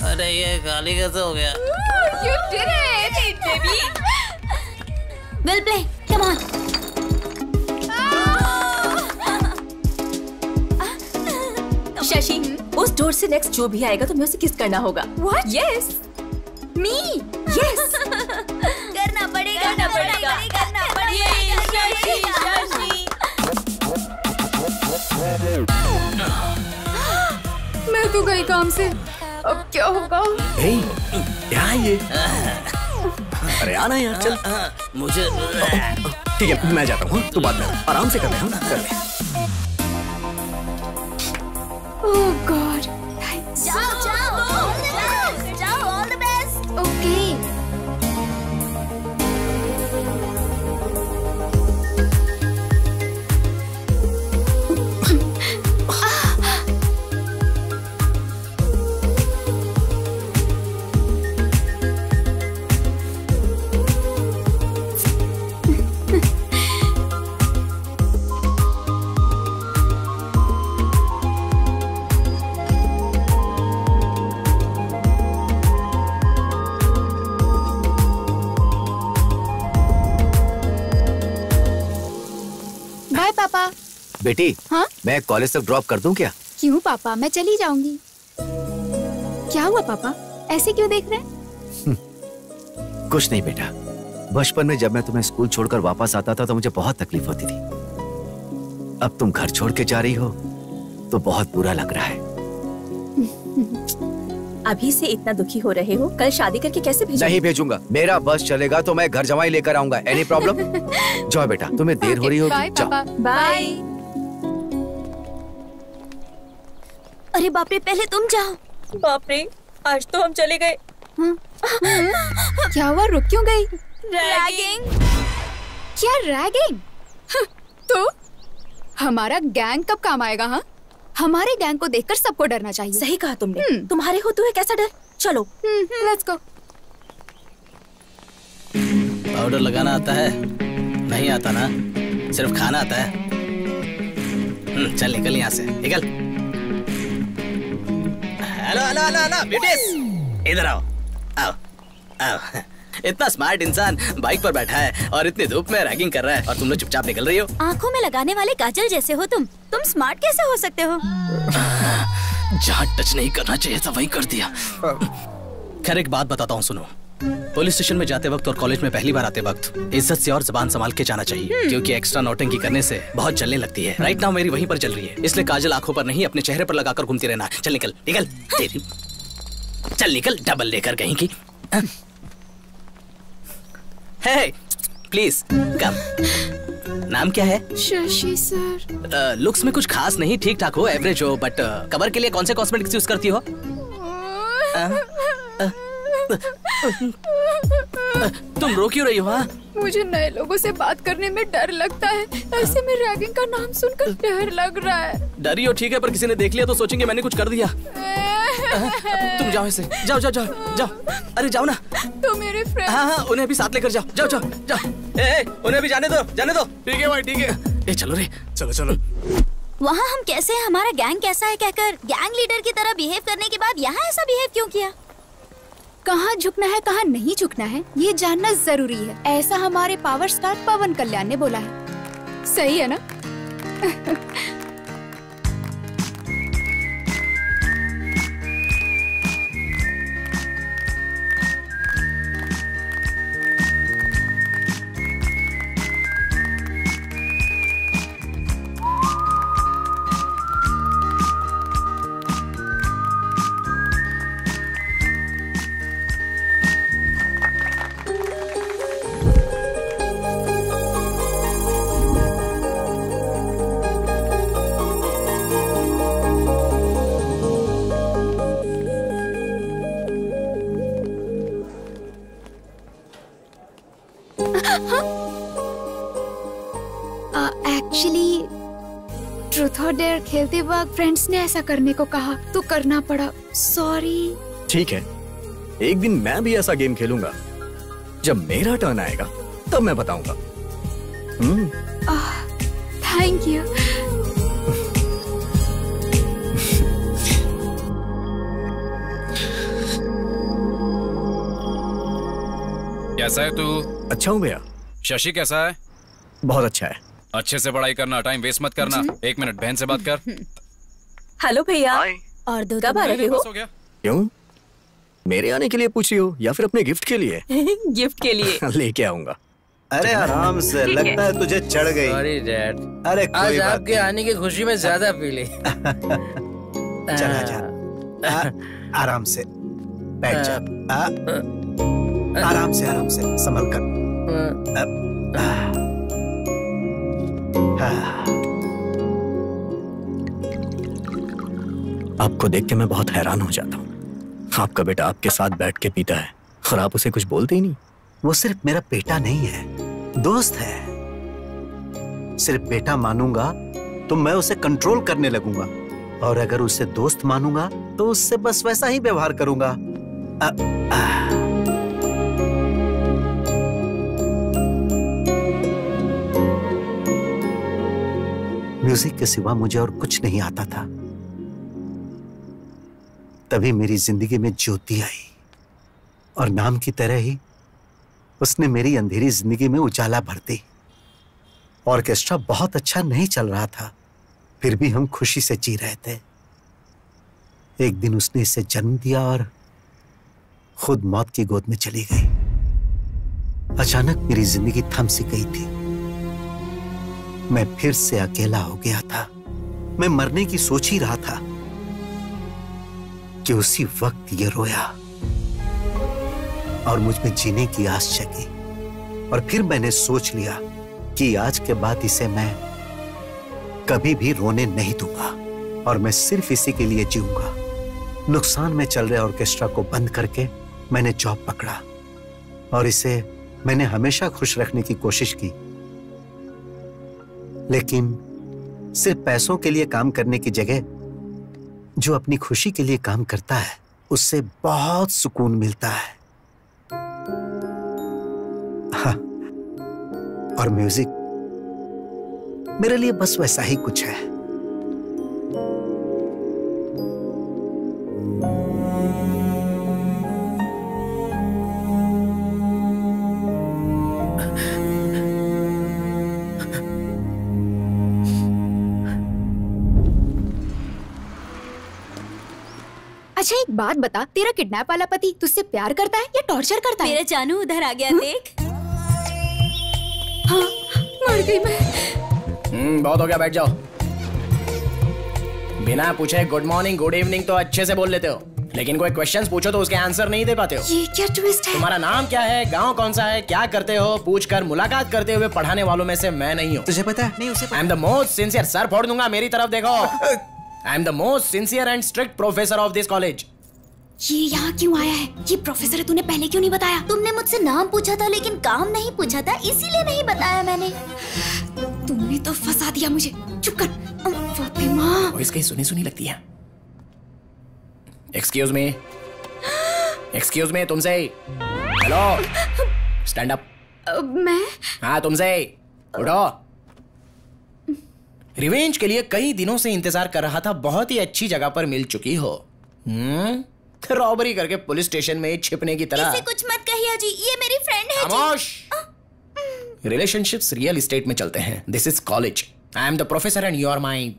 अरे ये गाली कैसे हो गया? You did it, baby. We'll play. Come on. Shashi, उस डोर से नेक्स्ट जो भी आएगा तुम्हें उसे किस करना होगा। What? Yes. Me? Yes. करना पड़ेगा, करना पड़ेगा, करना पड़ेगा। शशि, शशि। मैं तो गई काम से, अब क्या होगा? क्या ये? अरे आना यार, चल। मुझे ठीक है, मैं जाता हूँ। तू बाद में आराम से कर ले, हम कर ले। Oh God, thanks. जाओ, जाओ, जाओ, all the best. Okay. Bye पापा। बेटी, हाँ? मैं कॉलेज तक ड्रॉप कर दूं क्या? क्यों पापा, मैं चली जाऊंगी। क्या हुआ पापा, ऐसे क्यों देख रहे हैं? कुछ नहीं बेटा, बचपन में जब मैं तुम्हें स्कूल छोड़कर वापस आता था तो मुझे बहुत तकलीफ होती थी। अब तुम घर छोड़ के जा रही हो तो बहुत बुरा लग रहा है। अभी से इतना दुखी हो रहे हो, कल शादी करके कैसे भेजोगे? नहीं भेजूंगा, मेरा बस चलेगा तो मैं घर जमाई लेकर आऊंगा। Any problem? जाओ बेटा, तुम्हें देर हो रही होगी। बाय पापा। बाय। अरे बाप रे, पहले तुम जाओ। बाप रे, आज तो हम चले गए। क्या हुआ, रुक क्यों गई? रैगिंग। क्या रैगिंग? तो हमारा गैंग कब काम आएगा? हाँ, हमारे गैंग को देखकर सबको डरना चाहिए। सही कहा तुमने। तुम्हारे होते हुए कैसा डर? चलो लेट्स गो। पाउडर लगाना आता है? नहीं आता ना, सिर्फ खाना आता है। चल निकल यहाँ से, निकल। Hello hello hello hello beauties, इधर आओ, आओ आओ। इतना स्मार्ट इंसान बाइक पर बैठा है और इतनी धूप में रैगिंग कर रहा है और तुम लोग चुपचाप निकल रही हो। आंखों में लगाने वाले काजल जैसे हो तुम स्मार्ट कैसे हो सकते हो? जहाँ टच नहीं करना चाहिए था वही कर दिया। खैर एक बात बताता हूँ, सुनो। पुलिस स्टेशन में जाते वक्त और कॉलेज में पहली बार आते वक्त इज्जत से और जुबान संभाल के जाना चाहिए, क्योंकि एक्स्ट्रा नौटंकी करने से बहुत जलने लगती है। राइट नाउ मेरी वहीं पर जल रही है, इसलिए काजल आंखों पर नहीं अपने चेहरे पर लगाकर घूमती रहना। चल निकल निकल, चल निकल, डबल लेकर कहीं की। हे प्लीज कम। नाम क्या है? शशि सर। लुक्स में कुछ खास नहीं, ठीक ठाक हो, एवरेज हो, बट कवर के लिए कौन से कॉस्मेटिक्स यूज करती हो? तुम रो क्यों रही हो? हाँ, मुझे नए लोगों से बात करने में डर लगता है। ऐसे में रैगिंग का नाम सुनकर डर लग रहा है। डरी हो ठीक है, पर किसी ने देख लिया तो सोचेंगे मैंने कुछ कर दिया। तुम जाओ ऐसे, जाओ जाओ जाओ जाओ। अरे जाओ ना। तो मेरे फ्रेंड। हाँ हाँ, उन्हें भी साथ लेकर जाओ, जाओ जाओ जाओ। ए, उन्हें भी जाने दो, जाने दो। ठीक है भाई, ठीक है। ए चलो रे, चलो चलो। वहाँ हम कैसे, हमारा गैंग कैसा है कहकर गैंग लीडर की तरह बिहेव करने के बाद यहाँ ऐसा बिहेव क्यों किया? कहाँ झुकना है कहाँ नहीं झुकना है ये जानना जरूरी है। ऐसा हमारे पावर स्टार पवन कल्याण ने बोला है। सही है ना? एक्चुअली ट्रूथ और डेयर खेलते वक्त फ्रेंड्स ने ऐसा करने को कहा तो करना पड़ा। सॉरी। ठीक है, एक दिन मैं भी ऐसा गेम खेलूंगा। जब मेरा टर्न आएगा तब मैं बताऊंगा। Thank you. कैसा है तू? अच्छा हूँ भैया। शशि कैसा है? बहुत अच्छा है। अच्छे से पढ़ाई करना, टाइम वेस्ट मत करना। 1 मिनट बहन से बात कर। हेलो भैया। और दो कब आ रहे हो? क्यों? मेरे आने के लिए पूछ रही हो या फिर अपने गिफ्ट के लिए? गिफ्ट के लिए। लेके आऊंगा। अरे आराम से, लगता है तुझे चढ़ गई। Sorry dad. अरे आज कोई बात आपके आने की खुशी में ज्यादा पी ली। चला जा। आराम से बैठ जा। आराम से संभल कर। आपको देख के मैं बहुत हैरान हो जाता हूँ। आपका बेटा आपके साथ बैठ के पीता है और आप उसे कुछ बोलते ही नहीं। वो सिर्फ मेरा बेटा नहीं है, दोस्त है। सिर्फ बेटा मानूंगा तो मैं उसे कंट्रोल करने लगूंगा, और अगर उसे दोस्त मानूंगा तो उससे बस वैसा ही व्यवहार करूंगा। म्यूजिक के सिवा मुझे और कुछ नहीं आता था। तभी मेरी जिंदगी में ज्योति आई, और नाम की तरह ही उसने मेरी अंधेरी जिंदगी में उजाला भर दी। ऑर्केस्ट्रा बहुत अच्छा नहीं चल रहा था, फिर भी हम खुशी से जी रहे थे। एक दिन उसने इसे जन्म दिया और खुद मौत की गोद में चली गई। अचानक मेरी जिंदगी थम सी गई थी। मैं फिर से अकेला हो गया था। मैं मरने की सोच ही रहा था कि उसी वक्त ये रोया और मुझ में जीने की आस जगी। और फिर मैंने सोच लिया कि आज के बाद इसे मैं कभी भी रोने नहीं दूंगा, और मैं सिर्फ इसी के लिए जीऊंगा। नुकसान में चल रहे ऑर्केस्ट्रा को बंद करके मैंने जॉब पकड़ा, और इसे मैंने हमेशा खुश रखने की कोशिश की। लेकिन सिर्फ पैसों के लिए काम करने की जगह जो अपनी खुशी के लिए काम करता है उससे बहुत सुकून मिलता है। हाँ, और म्यूजिक मेरे लिए बस वैसा ही कुछ है। अच्छा एक बात बता, तेरा किडनैप वाला पति तुझसे प्यार करता है या टॉर्चर करता है? मेरा जानू उधर आ गया, देख। हाँ, मर गई मैं। बहुत हो गया, बैठ जाओ। बिना पूछे गुड मॉर्निंग गुड इवनिंग तो अच्छे से बोल लेते हो, लेकिन कोई क्वेश्चंस पूछो तो उसके आंसर नहीं दे पाते हो। ये क्या ट्विस्ट है? तुम्हारा नाम क्या है, गांव कौन सा है, क्या करते हो, पूछकर मुलाकात करते हुए पढ़ाने वालों में से मैं नहीं हूँ। तुझे पता है? नहीं, उसे पता। आई am the most sincere, sir फोड़ दूंगा, मेरी तरफ देखो। आई am the most sincere and strict professor of this college. ये यहाँ क्यों आया है? ये प्रोफेसर है, तूने पहले क्यों नहीं बताया? तुमने मुझसे नाम पूछा था लेकिन काम नहीं पूछा था, इसीलिए नहीं बताया मैंने। तुमने तो फंसा दिया मुझे। चुप कर फातिमा। वॉइस कहीं सुनी सुनी लगती है। एक्सक्यूज मी, एक्सक्यूज मी, तुमसे। Hello, stand up. मैं? हाँ तुमसे, उठो। रिवेंज के लिए कई दिनों से इंतजार कर रहा था, बहुत ही अच्छी जगह पर मिल चुकी हो। रॉबरी करके पुलिस स्टेशन में छिपने की तरह। इसे कुछ मत कहिए जी, ये मेरी फ्रेंड है। खामोश। रिलेशनशिप्स रियल एस्टेट में चलते हैं। This is college. I am the professor and you are my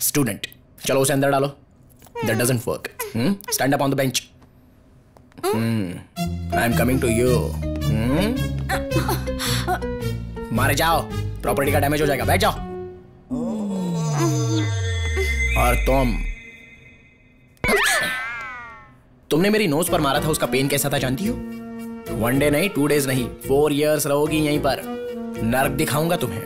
student. चलो उसे अंदर डालो। That doesn't work. Stand up on the bench. I am coming to you. मारे जाओ, प्रॉपर्टी का डैमेज हो जाएगा। बैठ जाओ। और तुमने मेरी नोज पर मारा था, उसका पेन कैसा था जानती हो? 1 डे नहीं, 2 डेज नहीं, 4 years रहोगी यहीं पर। नर्क दिखाऊंगा तुम्हें।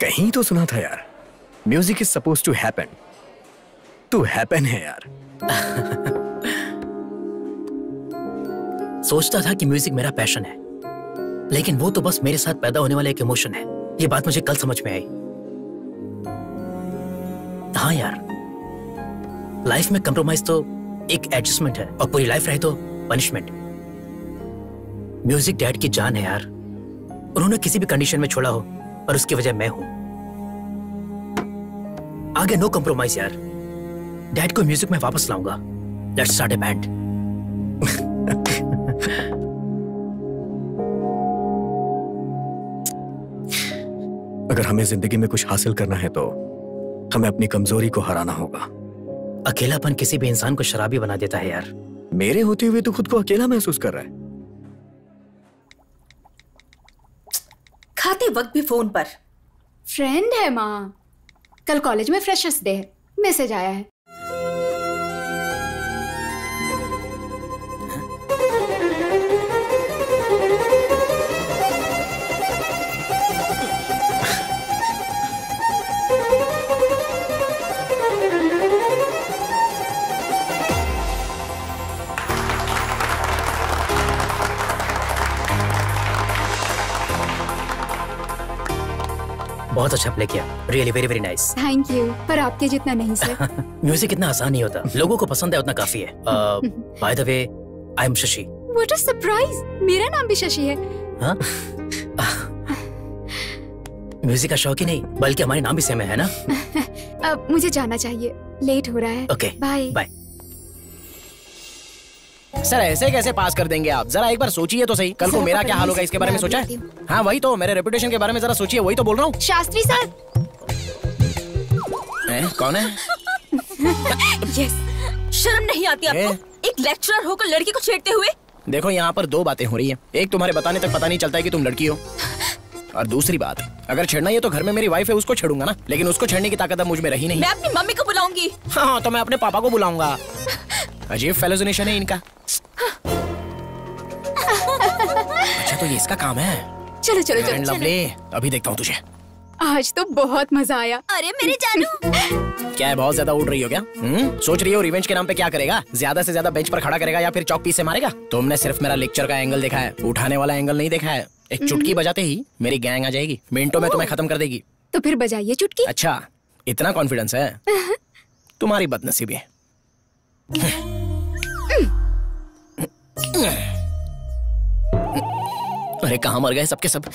कहीं तो सुना था यार, music is suppose to happen. To happen है यार। सोचता था कि म्यूजिक मेरा पैशन है, लेकिन वो तो बस मेरे साथ पैदा होने वाला एक इमोशन है। ये बात मुझे कल समझ में आई। हाँ यार, लाइफ में कंप्रोमाइज तो एक एडजस्टमेंट है, और पूरी लाइफ रहे तो पनिशमेंट। म्यूजिक डैड की जान है यार। उन्होंने किसी भी कंडीशन में छोड़ा हो, और उसकी वजह मैं हूं। आगे नो कंप्रोमाइज यार। डैड को म्यूजिक में वापस लाऊंगा। Let's start a band. अगर हमें जिंदगी में कुछ हासिल करना है तो हमें अपनी कमजोरी को हराना होगा। अकेलापन किसी भी इंसान को शराबी बना देता है यार। मेरे होते हुए तो खुद को अकेला महसूस कर रहा है। खाते वक्त भी फोन पर। फ्रेंड है माँ, कल कॉलेज में फ्रेशर्स डे है, मैसेज आया है। बहुत अच्छा प्ले किया। Really very very nice. Thank you, पर आपके जितना नहीं सर। म्यूजिक इतना आसान नहीं होता। लोगों को पसंद है उतना काफी है। By the way, I am Shashi. What a surprise, मेरा नाम भी शशि है। हाँ? म्यूजिक का शौक ही नहीं, बल्कि हमारे नाम भी सेम है ना? अब मुझे जाना चाहिए, लेट हो रहा है। Okay, bye bye. सर ऐसे कैसे पास कर देंगे आप? जरा एक बार सोचिए तो सही। कल को मेरा क्या हाल होगा इसके बारे में सोचा है? हाँ वही तो, मेरे रेपुटेशन के बारे में जरा सोचिए। वही तो बोल रहा हूँ। शास्त्री सर। कौन है? यस, शर्म नहीं आती आपको? एक लेक्चरर होकर लड़की को छेड़ते हुए। देखो यहाँ पर 2 बातें हो रही है। एक, तुम्हारे बताने तक पता नहीं चलता है कि तुम लड़की हो, और दूसरी बात, अगर छेड़ना ही है तो घर में मेरी वाइफ है, उसको छेड़ूंगा ना। लेकिन उसको छेड़ने की ताकत अब मुझ में रही नहीं। मैं अपनी मम्मी को बुलाऊंगी। हाँ तो मैं अपने पापा को बुलाऊंगा। अजीब फेलोजिनेशन है इनका। अच्छा तो ये इसका काम है। चलो चलो चलो, लवली, अभी देखता हूँ तुझे। आज तो बहुत मजा आया। अरे मेरे जानू। क्या है, बहुत ज्यादा उड़ रही हो क्या? सोच रही हो रिवेंज के नाम पे क्या करेगा? ज्यादा से ज्यादा बेंच पर खड़ा करेगा या फिर चौक पीस से मारेगा? तुमने सिर्फ मेरा लेक्चर का एंगल देखा है, उठाने वाला एंगल नहीं देखा है। एक चुटकी बजाते ही मेरी गैंग आ जाएगी, मिनटों में तुम्हें खत्म कर देगी। तो फिर बजाइए चुटकी। अच्छा, इतना कॉन्फिडेंस है? तुम्हारी बदनसीबी है। अरे कहाँ मर गए सबके सब?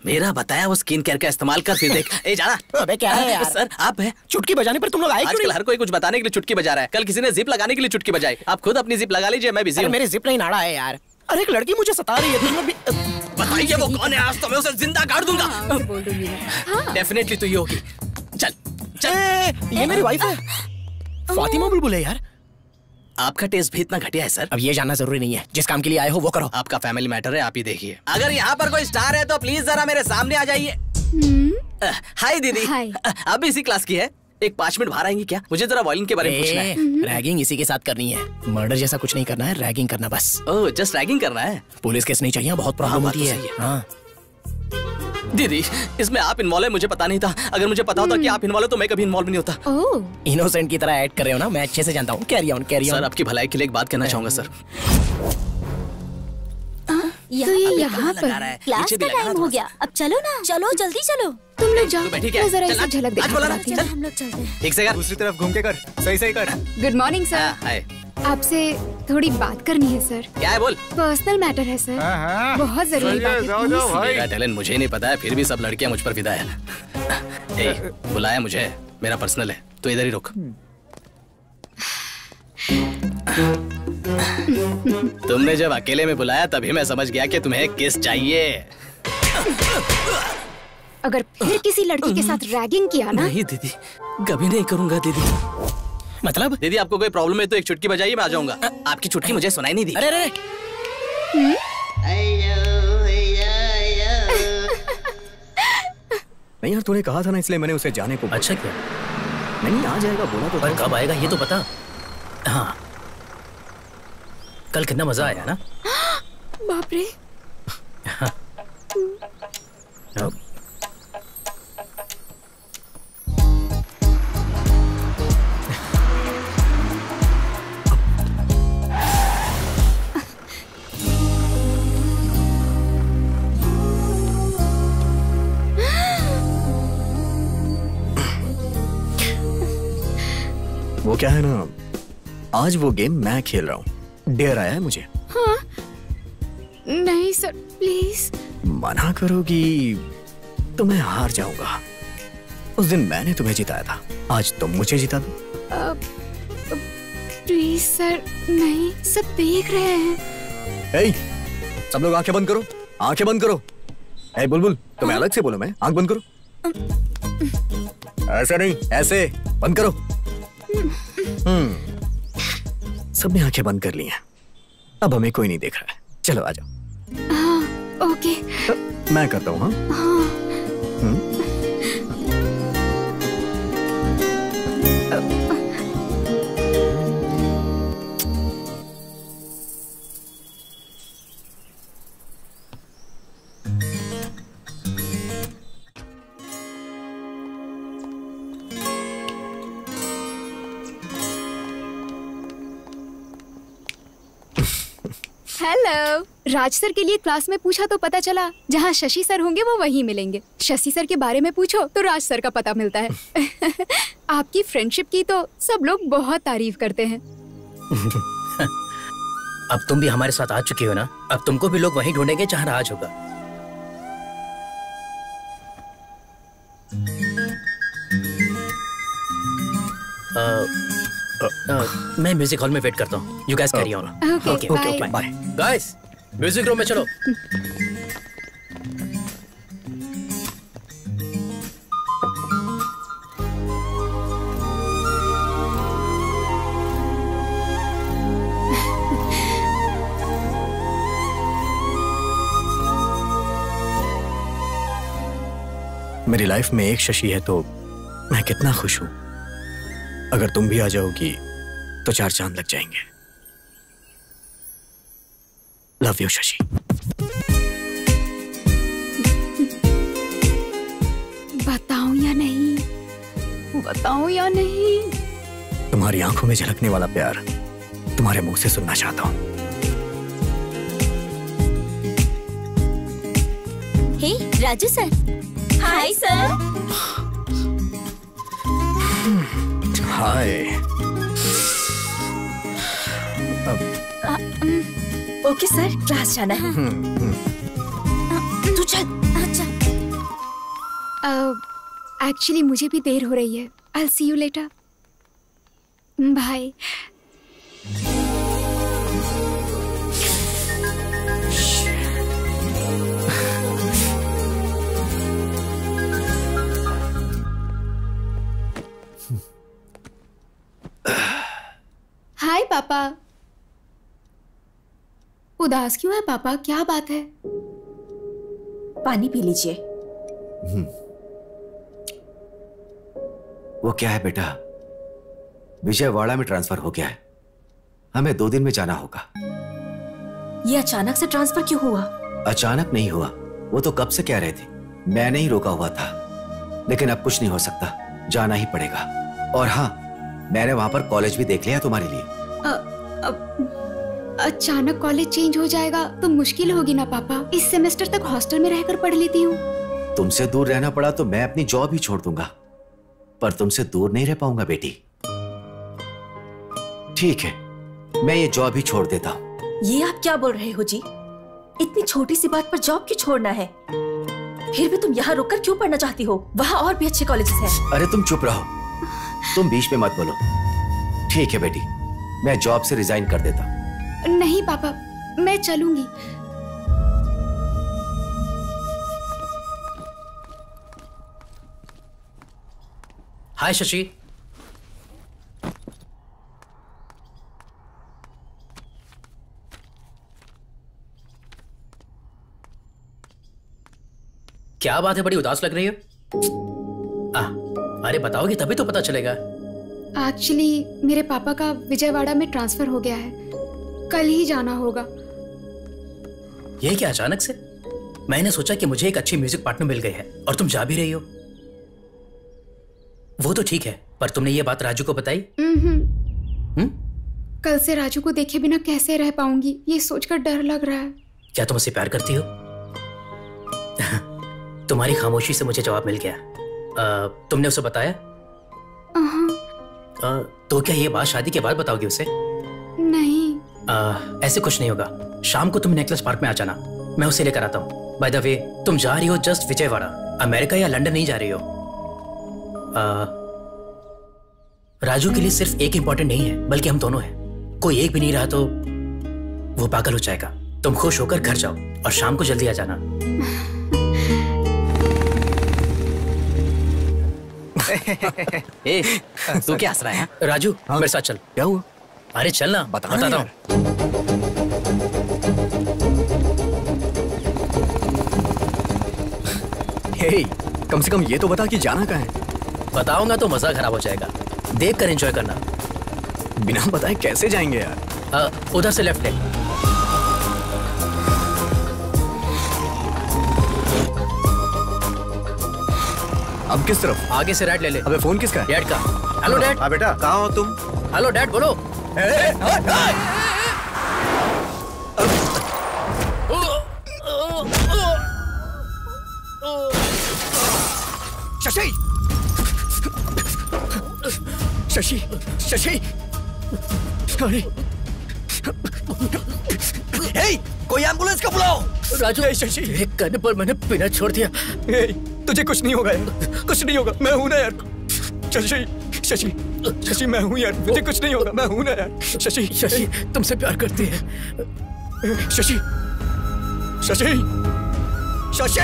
मेरा बताया वो स्किन केयर का इस्तेमाल कर, फिर देख। ए जाना। अबे क्या है यार? सर आप है। चुटकी बजाने पर तुम लोग आए क्यों? आजकल हर कोई कुछ बताने के लिए चुटकी बजा रहा है। कल किसी ने जिप लगाने के लिए चुटकी बजाई। आप खुद अपनी जिप लगा लीजिए, मैं बिजी हूं। मेरे जिप नहीं नाड़ा है यार। अरे एक लड़की मुझे सता रही है, तुम लोग भी बताइए वो कौन है? आज तो मैं उसे जिंदा गाड़ दूंगा। डेफिनेटली तो ये होगी। चल चल। ये मेरी वाइफ है, फातिमा बुलबुल है यार। आपका टेस्ट भी इतना घटिया है सर? अब ये जानना जरूरी नहीं है। जिस काम के लिए आए हो वो करो। आपका फैमिली मैटर है, आप ही देखिए। अगर यहाँ पर कोई स्टार है तो प्लीज जरा मेरे सामने आ जाइए। हाय दीदी। आप भी इसी क्लास की है? एक 5 मिनट बाहर आएंगी क्या? मुझे जरा वायलिन के बारे में पूछना है। रैगिंग इसी के साथ करनी है। मर्डर जैसा कुछ नहीं करना है, रैगिंग करना बस। ओह, जस्ट रैगिंग करना है? पुलिस केस नहीं चाहिए, बहुत प्रॉब्लम होती है। हाँ दीदी, इसमें आप इन्वॉल्व है मुझे पता नहीं था। अगर मुझे पता होता कि आप इन्वॉल्व है तो मैं कभी इन्वॉल्व नहीं होता। इनोसेंट की तरह ऐड कर रहे हो ना, मैं अच्छे से जानता हूँ। Carry on carry on. Sir आपकी भलाई के लिए एक बात कहना चाहूंगा सर। तो ये यहाँ पर क्लास का टाइम हो गया, अब चलो ना। चलो जल्दी चलो। तुम लोग जाओ, बैठी क्या? मैं जरा चल, इसे झलक आज बोला ना, देखती हूँ। हम लोग चलते हैं। ठीक से कर। दूसरी तरफ घूम के कर, सही सही कर। Good morning sir. हाय। आपसे थोड़ी बात करनी है सर। क्या है बोल? पर्सनल मैटर है सर। बहुत जरूरी बात है। मेरा टैलेंट मुझे नहीं पता है, फिर भी सब लड़कियां मुझ पर फिदा है। ए, बुलाया मुझे, मेरा पर्सनल है, तो इधर ही रुक। तुमने जब अकेले में बुलाया तभी मैं समझ गया कि तुम्हें किस चाहिए। अगर फिर किसी लड़की के साथ रैगिंग किया ना। नहीं दीदी, कभी नहीं करूंगा दीदी। मतलब दीदी आपको कोई प्रॉब्लम है तो एक चुटकी बजाइए, मैं आ जाऊंगा। आपकी चुटकी मुझे सुनाई नहीं दी। अरे अरे नहीं यार, तूने कहा था ना, इसलिए मैंने उसे जाने को। अच्छा क्या? नहीं आ जाएगा बोला तो। पर कब आएगा ये तो बता। हाँ, कल कितना मजा आया ना। बाप रे। वो क्या है ना, आज वो गेम मैं खेल रहा हूँ। डेयर आया है मुझे। हाँ? नहीं सर प्लीज। मना करोगी तो मैं हार जाऊंगा। उस दिन मैंने तुम्हें जिताया था, आज तुम मुझे जिता दो। Please sir. नहीं, सब देख रहे हैं। ए, सब लोग आंखें बंद करो, आंखें बंद करो। ए बुलबुल, तुम्हें अलग से बोलो, मैं आंख बंद करो। ऐसे नहीं, ऐसे बंद करो। सबने आंखें बंद कर ली हैं। अब हमें कोई नहीं देख रहा है। चलो आ जाओ। हाँ, ओके। मैं करता हूँ। हाँ। हेलो। राज सर के लिए क्लास में पूछा तो पता चला जहाँ शशि सर होंगे वो वहीं मिलेंगे। शशि सर के बारे में पूछो तो राज सर का पता मिलता है। आपकी फ्रेंडशिप की तो सब लोग बहुत तारीफ करते हैं। अब तुम भी हमारे साथ आ चुकी हो ना, अब तुमको भी लोग वहीं ढूंढेंगे जहाँ राज होगा। मैं म्यूजिक हॉल में वेट करता हूँ। You guys carry on. Okay, bye. Guys, music room में चलो। मेरी लाइफ में एक शशि है तो मैं कितना खुश हूं। अगर तुम भी आ जाओगी तो 4 चांद लग जाएंगे। Love you Shashi. बताऊं या नहीं, बताऊं या नहीं? तुम्हारी आंखों में झलकने वाला प्यार तुम्हारे मुंह से सुनना चाहता हूं। Hey Raju sir. Hi sir. Hi. Okay sir, class जाना है। तू चल। अच्छा। एक्चुअली मुझे भी देर हो रही है। I'll see you later. Bye. Hi पापा। उदास क्यों है पापा, क्या बात है? पानी पी लीजिए। वो क्या है बेटा, विजयवाड़ा में ट्रांसफर हो गया है, हमें 2 दिन में जाना होगा। ये अचानक से ट्रांसफर क्यों हुआ? अचानक नहीं हुआ, वो तो कब से कह रहे थे, मैंने ही रोका हुआ था। लेकिन अब कुछ नहीं हो सकता, जाना ही पड़ेगा। और हाँ, मैंने वहां पर कॉलेज भी देख लिया तुम्हारे लिए। अचानक कॉलेज चेंज हो जाएगा तो मुश्किल होगी ना पापा। इस सेमेस्टर तक हॉस्टल में रहकर पढ़ लेती हूँ। तुमसे दूर रहना पड़ा तो मैं अपनी जॉब ही छोड़ दूंगा, पर तुमसे दूर नहीं रह पाऊंगा बेटी। ठीक है, मैं ये जॉब ही छोड़ देता हूं। ये आप क्या बोल रहे हो जी? इतनी छोटी सी बात पर जॉब क्यों छोड़ना है? फिर भी तुम यहाँ रुककर क्यों पढ़ना चाहती हो? वहाँ और भी अच्छे कॉलेजेस हैं। अरे तुम चुप रहो, तुम बीच में मत बोलो। ठीक है बेटी, मैं जॉब से रिजाइन कर देता हूं। नहीं पापा, मैं चलूंगी। हाय शशि। क्या बात है, बड़ी उदास लग रही हो? अरे बताओगी तभी तो पता चलेगा। एक्चुअली मेरे पापा का विजयवाड़ा में ट्रांसफर हो गया है, कल ही जाना होगा। ये क्या अचानक से? मैंने सोचा कि मुझे एक अच्छी म्यूजिक पार्टनर मिल गई है और तुम जा भी रही हो। वो तो ठीक है, पर तुमने ये बात राजू को बताई? कल से राजू को देखे बिना कैसे रह पाऊंगी, ये सोचकर डर लग रहा है। क्या तुम उससे प्यार करती हो? तुम्हारी खामोशी से मुझे जवाब मिल गया। तुमने उसे बताया? तो क्या ये बात शादी के बाद बताओगी उसे? नहीं। ऐसे कुछ नहीं होगा। शाम को तुम नेकलेस पार्क में आ जाना, मैं उसे लेकर आता हूँ। बाय द वे, तुम जा रही हो जस्ट विजयवाड़ा, अमेरिका या लंदन नहीं जा रही हो। राजू के लिए सिर्फ एक इंपॉर्टेंट नहीं है, बल्कि हम दोनों हैं। कोई एक भी नहीं रहा तो वो पागल हो जाएगा। तुम खुश होकर घर जाओ और शाम को जल्दी आ जाना। तू क्या हंस रहा है? राजू, मेरे साथ चल। क्या हुआ? अरे चल ना, बताता हूँ। कम से कम ये तो बता कि जाना कहाँ है? बताऊंगा तो मजा खराब हो जाएगा, देख कर एंजॉय करना। बिना बताए कैसे जाएंगे यार? उधर से लेफ्ट है। अब किस तरफ? आगे से राइट ले ले। अबे फोन किसका है? डैड का। Hello dad. हाँ बेटा, कहाँ हो तुम? हेलो डैड, बोलो। शशि, शशि, शशि, कोई एम्बुलेंस का बुलाओ। राजू, शशि, एक करने पर मैंने पीना छोड़ दिया। तुझे कुछ नहीं होगा यार, कुछ नहीं होगा। मैं हूं ना यार। शशि, शशि, शशि, मैं हूं यार, मुझे कुछ नहीं होगा। मैं हूं ना यार। शशि, शशि, तुमसे प्यार करती है। शशि, शशि, शशि,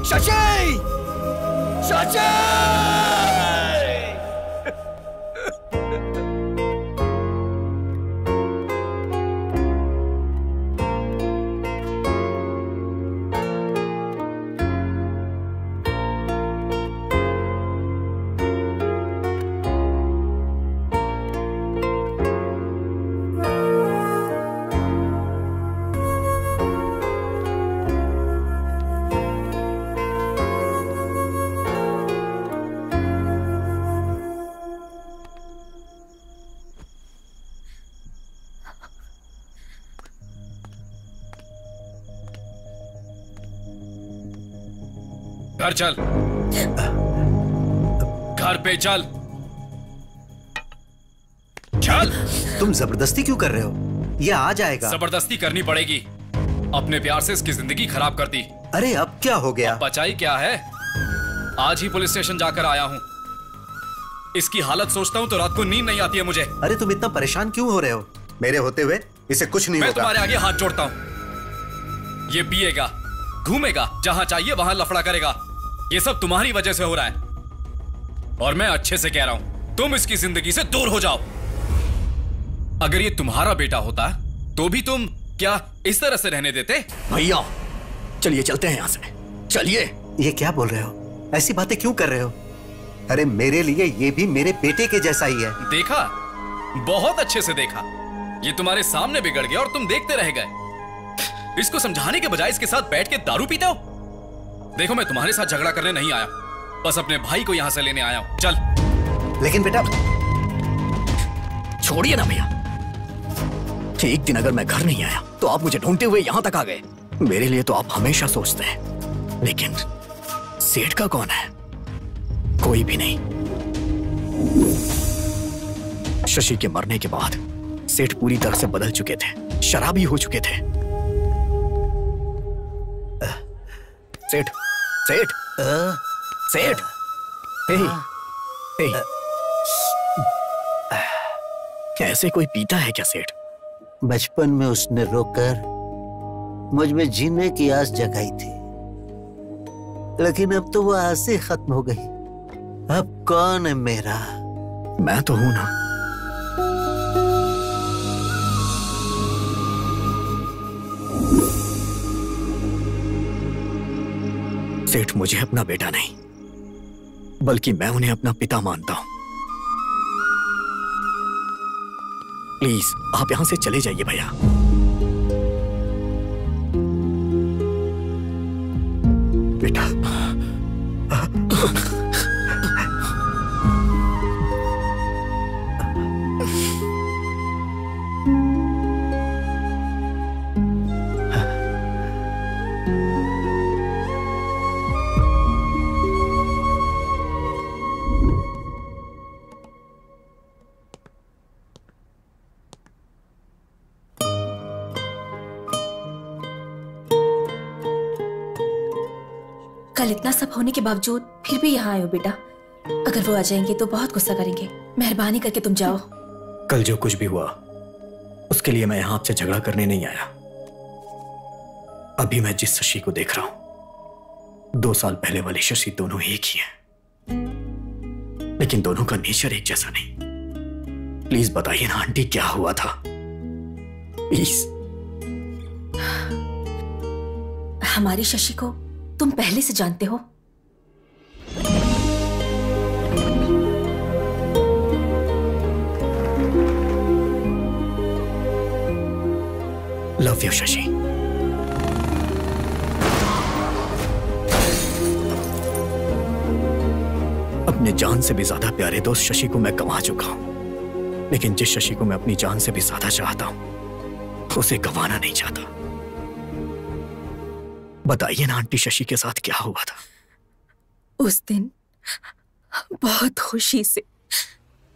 शशि, शशि। घर चल, घर पे चल, चल। तुम जबरदस्ती क्यों कर रहे हो? ये आ जाएगा। जबरदस्ती करनी पड़ेगी। अपने प्यार से इसकी जिंदगी खराब कर दी। अरे अब क्या हो गया? बचाई क्या है? आज ही पुलिस स्टेशन जाकर आया हूँ। इसकी हालत सोचता हूँ तो रात को नींद नहीं आती है मुझे। अरे तुम इतना परेशान क्यों हो रहे हो? मेरे होते हुए इसे कुछ नहीं होगा। मैं तुम्हारे आगे हाथ जोड़ता हूँ। ये पिएगा, घूमेगा, जहां चाहिए वहां लफड़ा करेगा। ये सब तुम्हारी वजह से हो रहा है और मैं अच्छे से कह रहा हूं, तुम इसकी जिंदगी से दूर हो जाओ। अगर ये तुम्हारा बेटा होता तो भी तुम क्या इस तरह से रहने देते? भैया चलिए चलते हैं यहाँ से, चलिए। ये क्या बोल रहे हो? ऐसी बातें क्यों कर रहे हो? अरे मेरे लिए ये भी मेरे बेटे के जैसा ही है। देखा, बहुत अच्छे से देखा। ये तुम्हारे सामने बिगड़ गया और तुम देखते रह गए। इसको समझाने के बजाय इसके साथ बैठ के दारू पीते हो। देखो, मैं तुम्हारे साथ झगड़ा करने नहीं आया, बस अपने भाई को यहां से लेने आया हूं। चल। लेकिन बेटा, छोड़िए ना भैया। एक दिन अगर मैं घर नहीं आया तो आप मुझे ढूंढते हुए यहां तक आ गए। मेरे लिए तो आप हमेशा सोचते हैं, लेकिन सेठ का कौन है? कोई भी नहीं। शशि के मरने के बाद सेठ पूरी तरह से बदल चुके थे, शराबी हो चुके थे। सेठ, सेठ, सेठ, ऐसे कोई पीता है क्या सेठ? बचपन में उसने रोकर मुझ में जीने की आस जगाई थी, लेकिन अब तो वो आस ही खत्म हो गई। अब कौन है मेरा? मैं तो हूं ना। सेठ, मुझे अपना बेटा नहीं बल्कि मैं उन्हें अपना पिता मानता हूं। प्लीज आप यहां से चले जाइए भैया। बेटा, कल इतना सब होने के बावजूद फिर भी यहाँ आए हो बेटा। अगर वो आ जाएंगे तो बहुत गुस्सा करेंगे। मेहरबानी करके तुम जाओ। कल जो कुछ भी हुआ उसके लिए मैं यहां आपसे झगड़ा करने नहीं आया। अभी मैं जिस शशि को देख रहा हूं 2 साल पहले वाले शशि दोनों एक ही हैं, लेकिन दोनों का नेचर एक जैसा नहीं। प्लीज बताइए ना आंटी, क्या हुआ था? प्लीज। हमारी शशि को तुम पहले से जानते हो। Love you Shashi. अपने जान से भी ज्यादा प्यारे दोस्त शशि को मैं गंवा चुका हूं, लेकिन जिस शशि को मैं अपनी जान से भी ज्यादा चाहता हूं उसे गंवाना नहीं चाहता। बताइए ना आंटी, शशि के साथ क्या हुआ था? उस दिन बहुत खुशी से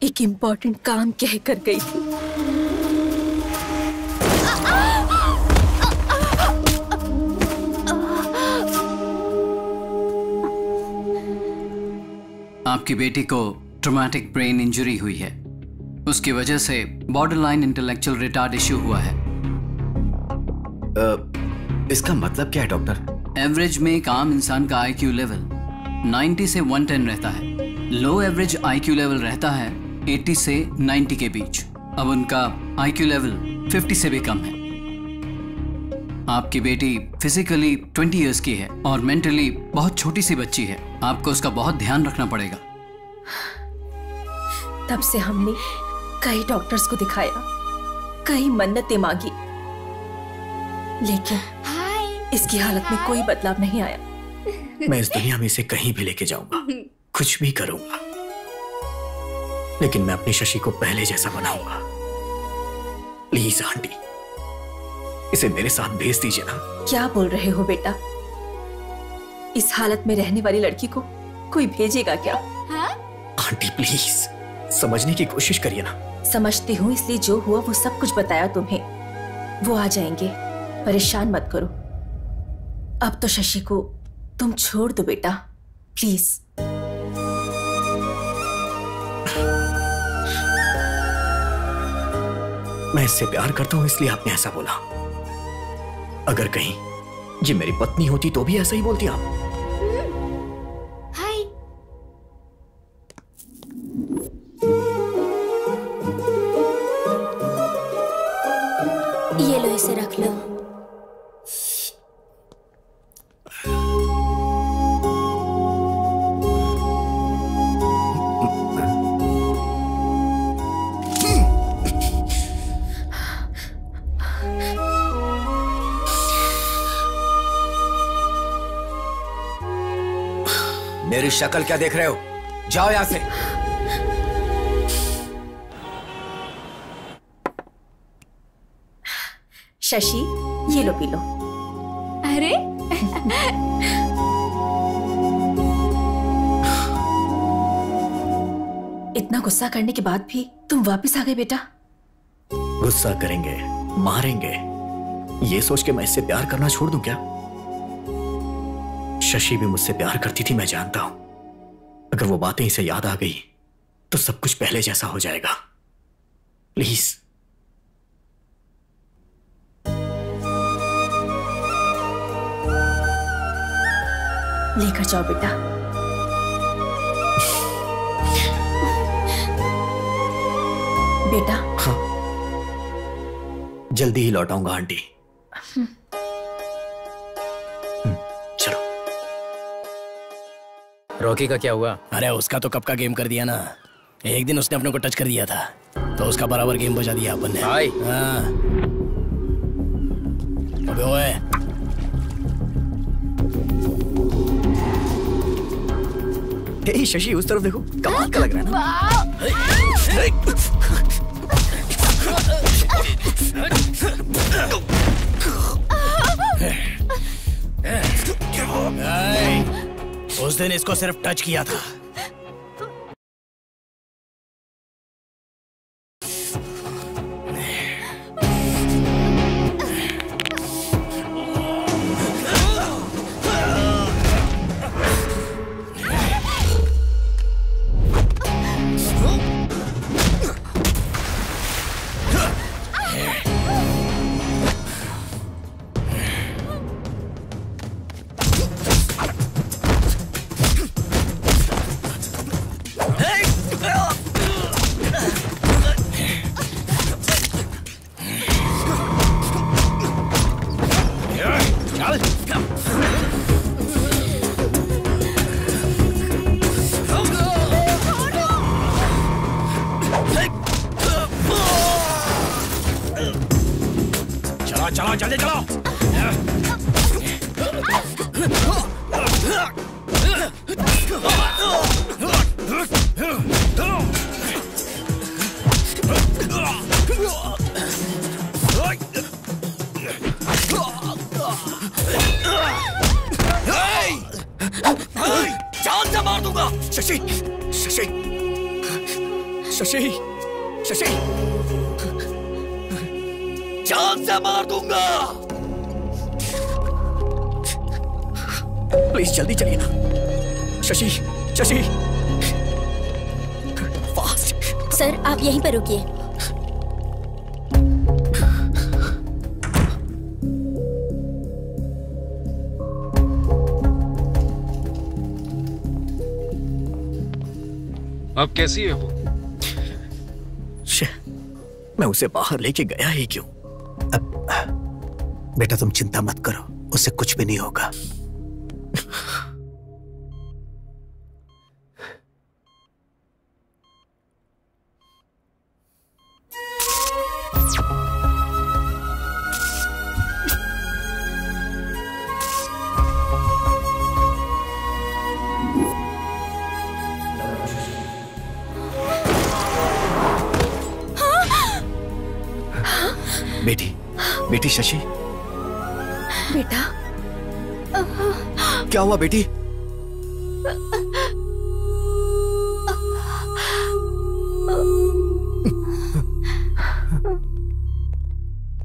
एक इम्पोर्टेंट काम कह कर गई थी। आपकी बेटी को ट्रॉमेटिक ब्रेन इंजरी हुई है। उसकी वजह से बॉर्डरलाइन इंटेलेक्चुअल रिटार्ड इश्यू हुआ है। इसका मतलब क्या है डॉक्टर? एवरेज में एक आम इंसान का आईक्यू लेवल 90 से 110 रहता है। लो एवरेज आईक्यू लेवल रहता है 80 से 90 के बीच। अब उनका आईक्यू लेवल 50 से भी कम है। आपकी बेटी फिजिकली 20 इयर्स की है और मेंटली बहुत छोटी सी बच्ची है। आपको उसका बहुत ध्यान रखना पड़ेगा। तब से हमने कई डॉक्टर्स को दिखाया, कई मन्नतें मांगी, लेकिन इसकी हालत में कोई बदलाव नहीं आया। मैं इस दुनिया में इसे कहीं भी लेके जाऊंगा, कुछ भी करूंगा, लेकिन मैं अपनी शशि को पहले जैसा बनाऊंगा। प्लीज आंटी, इसे मेरे साथ भेज दीजिए ना। क्या बोल रहे हो बेटा? इस हालत में रहने वाली लड़की को कोई भेजेगा क्या? आंटी प्लीज समझने की कोशिश करिए ना। समझती हूँ, इसलिए जो हुआ वो सब कुछ बताया तुम्हें। वो आ जाएंगे, परेशान मत करो। अब तो शशि को तुम छोड़ दो बेटा, प्लीज। मैं इससे प्यार करता हूं इसलिए आपने ऐसा बोला। अगर कहीं ये मेरी पत्नी होती तो भी ऐसा ही बोलती आप। हाय। ये लो, इसे रख लो। मेरी शक्ल क्या देख रहे हो? जाओ यहां से। शशि, ये लो, पी लो। अरे इतना गुस्सा करने के बाद भी तुम वापस आ गए बेटा। गुस्सा करेंगे, मारेंगे, ये सोच के मैं इससे प्यार करना छोड़ दूं क्या? शशि भी मुझसे प्यार करती थी, मैं जानता हूं। अगर वो बातें इसे याद आ गई तो सब कुछ पहले जैसा हो जाएगा। प्लीज। लेकर जाओ बेटा। बेटा। हाँ, जल्दी ही लौटाऊंगा आंटी। चलो। रॉकी का क्या हुआ? अरे उसका तो कब का गेम कर दिया ना। एक दिन उसने अपने को टच कर दिया था तो उसका बराबर गेम बजा दिया अपन ने। हाँ। अबे ओए। हे शशि, उस तरफ देखो, कमाल का लग रहा है ना। उस दिन इसको सिर्फ टच किया था। चलो जल्दी चलो। जान से मार दूंगा। शशि, शशि, शशि, शशि, जान से मार दूंगा। प्लीज जल्दी चलिए ना। शशि, शशि, फास्ट। सर आप यहीं पर रुकिए। अब कैसी है वो? मैं उसे बाहर लेके गया ही क्यों? बेटा तुम चिंता मत करो, उसे कुछ भी नहीं होगा। बेटी, बेटी शशि, बेटा क्या हुआ बेटी?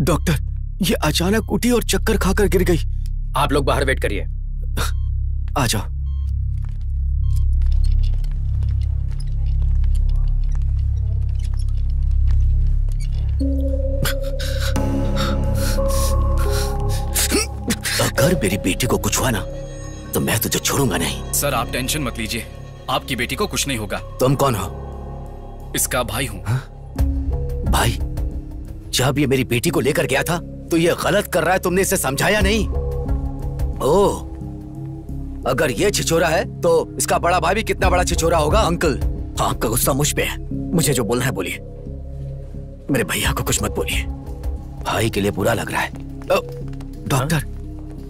डॉक्टर, ये अचानक उठी और चक्कर खाकर गिर गई। आप लोग बाहर वेट करिए। आ जाओ। अगर मेरी बेटी को कुछ हुआ ना तो मैं तुझे छोड़ूंगा नहीं। सर आप टेंशन मत लीजिए, आपकी बेटी को कुछ नहीं होगा। तुम कौन हो? इसका भाई हूं। भाई? जब ये मेरी बेटी को लेकर गया था तो ये गलत कर रहा है, तुमने इसे समझाया नहीं? ओह, अगर ये छिछोरा है तो इसका बड़ा भाई भी कितना बड़ा छिछोरा होगा। अंकल, हाँ आपका गुस्सा मुझ पे है, मुझे जो बोलना है बोलिए। मेरे भैया को कुछ मत बोलिए। भाई के लिए बुरा लग रहा है। डॉक्टर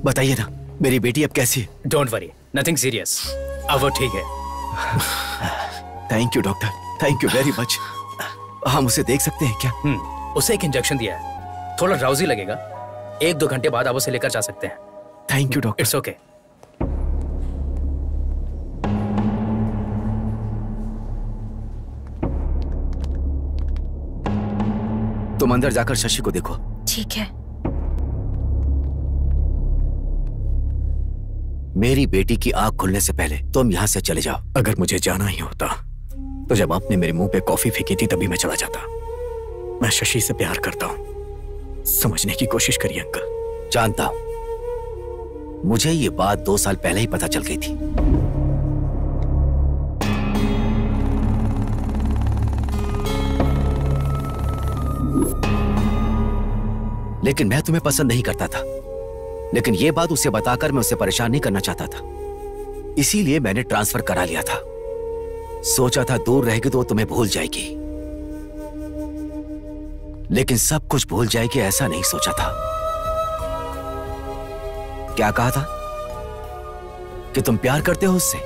बताइए ना, मेरी बेटी अब कैसी है? डोंट वरी, नथिंग सीरियस, अब वो ठीक है। Thank you doctor, thank you very much. हम उसे देख सकते हैं क्या? उसे एक इंजेक्शन दिया है, थोड़ा ड्राउजी लगेगा, 1-2 घंटे बाद आप उसे लेकर जा सकते हैं। Thank you doctor. It's okay. तुम अंदर जाकर शशि को देखो। ठीक है। मेरी बेटी की आंख खुलने से पहले तुम यहाँ से चले जाओ। अगर मुझे जाना ही होता तो जब आपने मेरे मुंह पे कॉफी फेंकी थी तभी मैं चला जाता। मैं शशि से प्यार करता हूँ, समझने की कोशिश करिए अंकल। जानता हूं, मुझे ये बात 2 साल पहले ही पता चल गई थी। लेकिन मैं तुम्हें पसंद नहीं करता था। लेकिन यह बात उसे बताकर मैं उसे परेशान नहीं करना चाहता था, इसीलिए मैंने ट्रांसफर करा लिया था। सोचा था दूर रहेगी तो वो तुम्हें भूल जाएगी, लेकिन सब कुछ भूल जाएगी ऐसा नहीं सोचा था। क्या कहा था कि तुम प्यार करते हो उससे?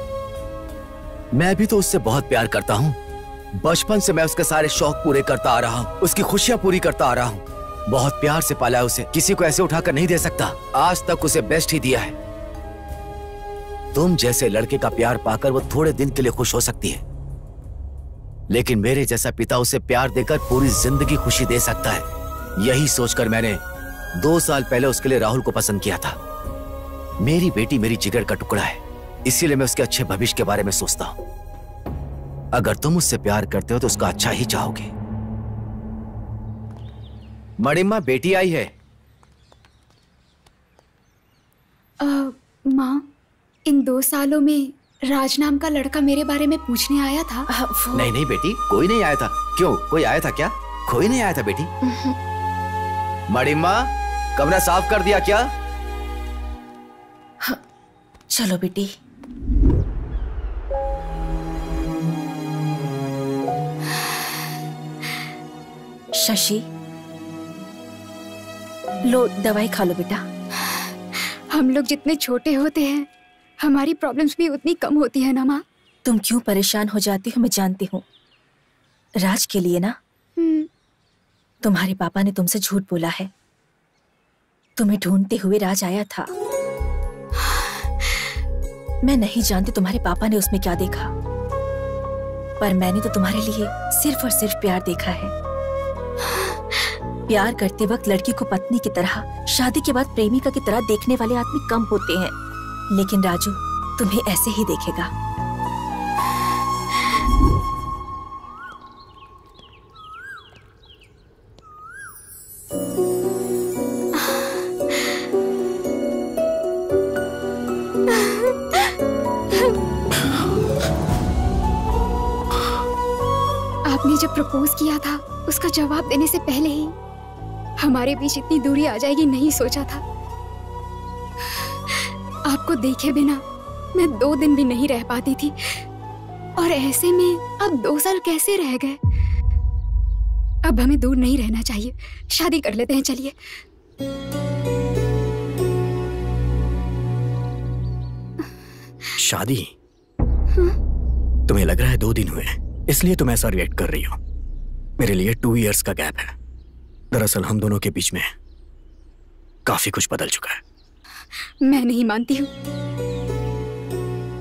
मैं भी तो उससे बहुत प्यार करता हूं। बचपन से मैं उसके सारे शौक पूरे करता आ रहा हूं, उसकी खुशियां पूरी करता आ रहा हूं। बहुत प्यार से पाला है उसे, किसी को ऐसे उठाकर नहीं दे सकता। आज तक उसे बेस्ट ही दिया है। तुम जैसे लड़के का प्यार पाकर वो थोड़े दिन के लिए खुश हो सकती है, लेकिन मेरे जैसा पिता उसे प्यार देकर पूरी जिंदगी खुशी दे सकता है। यही सोचकर मैंने 2 साल पहले उसके लिए राहुल को पसंद किया था। मेरी बेटी मेरी जिगर का टुकड़ा है, इसीलिए मैं उसके अच्छे भविष्य के बारे में सोचता हूं। अगर तुम उससे प्यार करते हो तो उसका अच्छा ही चाहोगे। मणिमा, बेटी आई है। माँ, इन 2 सालों में राज नाम का लड़का मेरे बारे में पूछने आया था। नहीं नहीं बेटी, कोई नहीं आया था। क्यों, कोई आया था क्या? कोई नहीं आया था बेटी। मणिमा, कमरा साफ कर दिया क्या? हाँ, चलो बेटी। शशि, लो दवाई खा लो बेटा। हम लोग जितने छोटे होते हैं हमारी प्रॉब्लम्स भी उतनी कम होती है ना माँ। तुम क्यों परेशान हो जाती हो मैं जानती हूँ। राज के लिए ना, तुम्हारे पापा ने तुमसे झूठ बोला है। तुम्हें ढूंढते हुए राज आया था। मैं नहीं जानती तुम्हारे पापा ने उसमें क्या देखा, पर मैंने तो तुम्हारे लिए सिर्फ और सिर्फ प्यार देखा है। प्यार करते वक्त लड़की को पत्नी की तरह, शादी के बाद प्रेमिका की तरह देखने वाले आदमी कम होते हैं, लेकिन राजू तुम्हें ऐसे ही देखेगा। आपने जब प्रपोज किया था उसका जवाब देने से पहले ही हमारे बीच इतनी दूरी आ जाएगी नहीं सोचा था। आपको देखे बिना मैं 2 दिन भी नहीं रह पाती थी, और ऐसे में अब 2 साल कैसे रह गए। अब हमें दूर नहीं रहना चाहिए, शादी कर लेते हैं। चलिए। शादी? तुम्हें लग रहा है 2 दिन हुए इसलिए तुम ऐसा रिएक्ट कर रही हो। मेरे लिए 2 इयर्स का गैप है। दरअसल हम दोनों के बीच में काफी कुछ बदल चुका है। मैं नहीं मानती हूँ।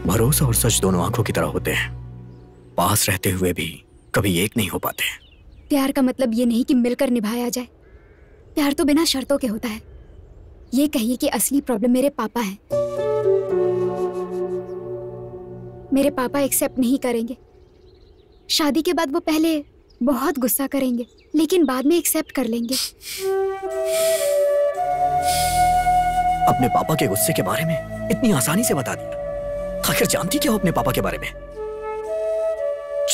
भरोसा और सच दोनों आंखों की तरह होते हैं, पास रहते हुए भी कभी एक नहीं हो पाते। प्यार का मतलब ये नहीं कि मिलकर निभाया जाए। प्यार तो बिना शर्तों के होता है। ये कहिए कि असली प्रॉब्लम मेरे पापा है। मेरे पापा एक्सेप्ट नहीं करेंगे। शादी के बाद वो पहले बहुत गुस्सा करेंगे, लेकिन बाद में एक्सेप्ट कर लेंगे। अपने पापा के गुस्से के बारे में इतनी आसानी से बता दिया। आखिर जानती क्या हो अपने पापा के बारे में?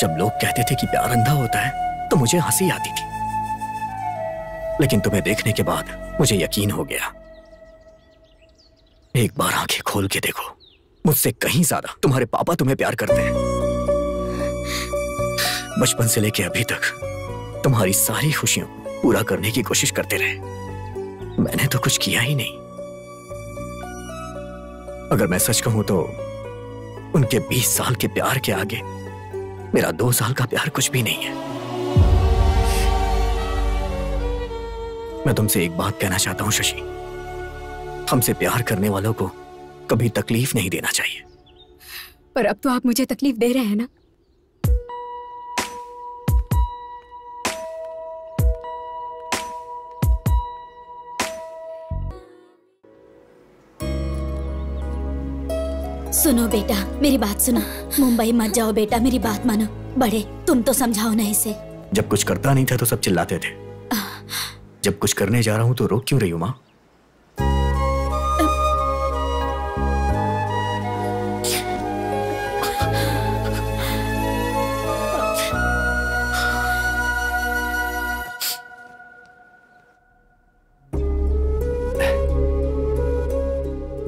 जब लोग कहते थे कि प्यार अंधा होता है तो मुझे हंसी आती थी, लेकिन तुम्हें देखने के बाद मुझे यकीन हो गया। एक बार आंखें खोल के देखो, मुझसे कहीं ज्यादा तुम्हारे पापा तुम्हें प्यार करते हैं। बचपन से लेके अभी तक तुम्हारी सारी खुशियों पूरा करने की कोशिश करते रहे। मैंने तो कुछ किया ही नहीं। अगर मैं सच कहूं तो उनके 20 साल के प्यार के आगे मेरा 2 साल का प्यार कुछ भी नहीं है। मैं तुमसे एक बात कहना चाहता हूं शशि, हमसे प्यार करने वालों को कभी तकलीफ नहीं देना चाहिए। पर अब तो आप मुझे तकलीफ दे रहे हैं ना। सुनो बेटा, मेरी बात सुनो। मुंबई मत जाओ बेटा, मेरी बात मानो। बड़े, तुम तो समझाओ ना इसे। जब कुछ करता नहीं था तो सब चिल्लाते थे, जब कुछ करने जा रहा हूं तो रोक क्यों रही हो माँ?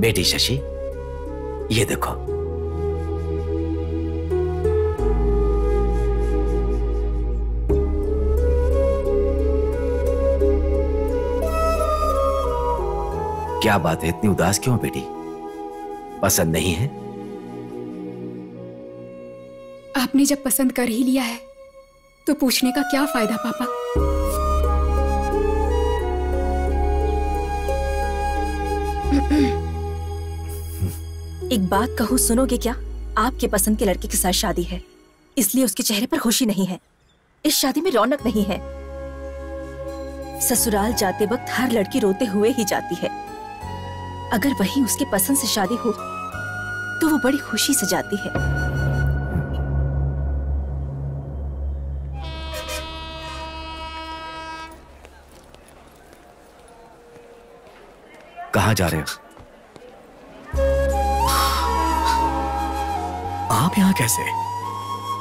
बेटी शशि, ये देखो। क्या बात है, इतनी उदास क्यों बेटी? पसंद नहीं है? आपने जब पसंद कर ही लिया है तो पूछने का क्या फायदा पापा? एक बात कहूँ, सुनोगे क्या? आपके पसंद के लड़के के साथ शादी है, इसलिए उसके चेहरे पर खुशी नहीं है। इस शादी में रौनक नहीं है। ससुराल जाते वक्त हर लड़की रोते हुए ही जाती है। अगर वही उसके पसंद से शादी हो तो वो बड़ी खुशी से जाती है। कहाँ जा रहे हो? आप यहाँ कैसे?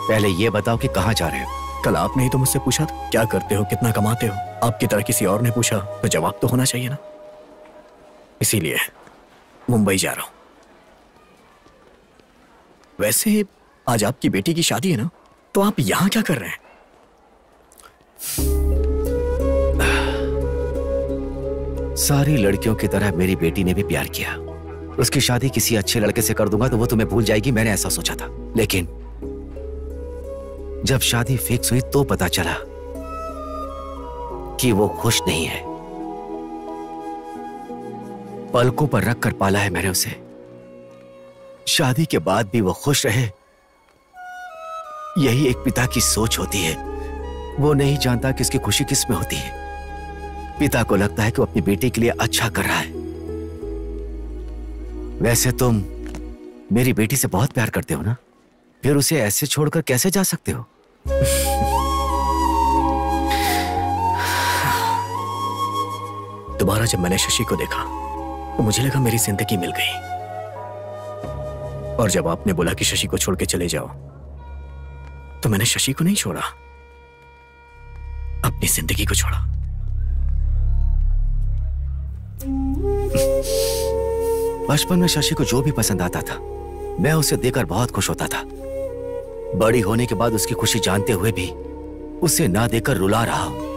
पहले ये बताओ कि कहाँ जा रहे हो? कल आपने ही तो मुझसे पूछा था क्या करते हो, कितना कमाते हो। आपकी तरह किसी और ने पूछा तो जवाब तो होना चाहिए ना। इसीलिए मुंबई जा रहा हूं। वैसे आज आपकी बेटी की शादी है ना, तो आप यहां क्या कर रहे हैं? सारी लड़कियों की तरह मेरी बेटी ने भी प्यार किया। उसकी शादी किसी अच्छे लड़के से कर दूंगा तो वो तुम्हें भूल जाएगी, मैंने ऐसा सोचा था। लेकिन जब शादी फिक्स हुई तो पता चला कि वो खुश नहीं है। पलकों पर रख कर पाला है मैंने उसे। शादी के बाद भी वो खुश रहे, यही एक पिता की सोच होती है। वो नहीं जानता कि उसकी खुशी किस में होती है। पिता को लगता है कि वो अपनी बेटी के लिए अच्छा कर रहा है। वैसे तुम मेरी बेटी से बहुत प्यार करते हो ना, फिर उसे ऐसे छोड़कर कैसे जा सकते हो? दोबारा जब मैंने शशि को देखा तो मुझे लगा मेरी जिंदगी मिल गई। और जब आपने बोला कि शशि को छोड़ के चले जाओ, तो मैंने शशि को नहीं छोड़ा, अपनी जिंदगी को छोड़ा। बचपन में शशि को जो भी पसंद आता था मैं उसे देकर बहुत खुश होता था। बड़ी होने के बाद उसकी खुशी जानते हुए भी उसे ना देकर रुला रहा हूं।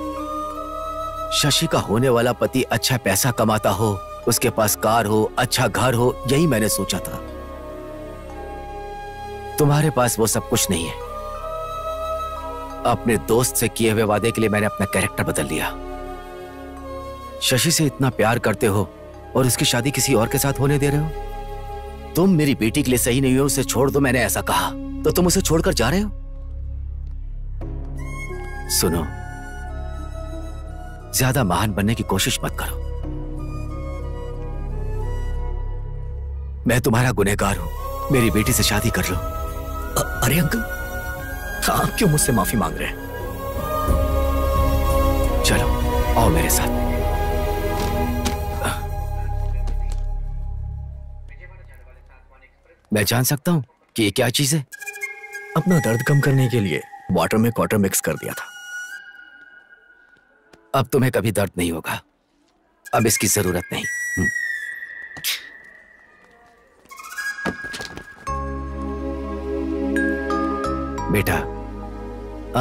शशि का होने वाला पति अच्छा पैसा कमाता हो, उसके पास कार हो, अच्छा घर हो, यही मैंने सोचा था। तुम्हारे पास वो सब कुछ नहीं है। अपने दोस्त से किए हुए वादे के लिए मैंने अपना कैरेक्टर बदल लिया। शशि से इतना प्यार करते हो और उसकी शादी किसी और के साथ होने दे रहे हो। तुम मेरी बेटी के लिए सही नहीं हो, उसे छोड़ दो, मैंने ऐसा कहा तो तुम उसे छोड़कर जा रहे हो। सुनो, ज्यादा महान बनने की कोशिश मत करो। मैं तुम्हारा गुनहगार हूं, मेरी बेटी से शादी कर लो। अरे अंकल, आप क्यों मुझसे माफी मांग रहे हैं? चलो आओ मेरे साथ। मैं जान सकता हूं कि ये क्या चीज है? अपना दर्द कम करने के लिए वाटर में क्वार्टर मिक्स कर दिया था। अब तुम्हें कभी दर्द नहीं होगा, अब इसकी जरूरत नहीं। बेटा,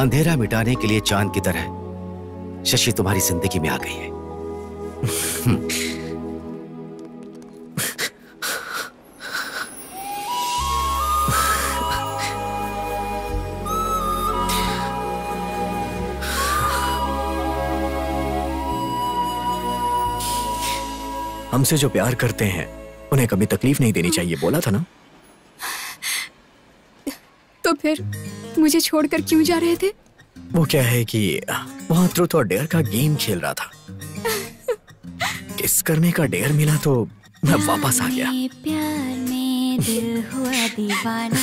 अंधेरा मिटाने के लिए चांद की तरह शशि तुम्हारी जिंदगी में आ गई है। हमसे जो प्यार करते हैं उन्हें कभी तकलीफ नहीं देनी चाहिए, बोला था ना। तो फिर मुझे छोड़कर क्यों जा रहे थे? वो क्या है कि वहां ट्रूथ और डेयर का गेम खेल रहा था। किस करने का डेयर मिला तो मैं वापस आ गया। प्यार में दिल हुआ दीवाना,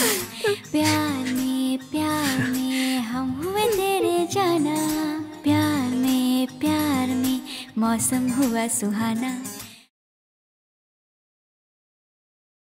प्यार में हम हुए तेरे जाना, प्यार में मौसम हुआ सुहाना।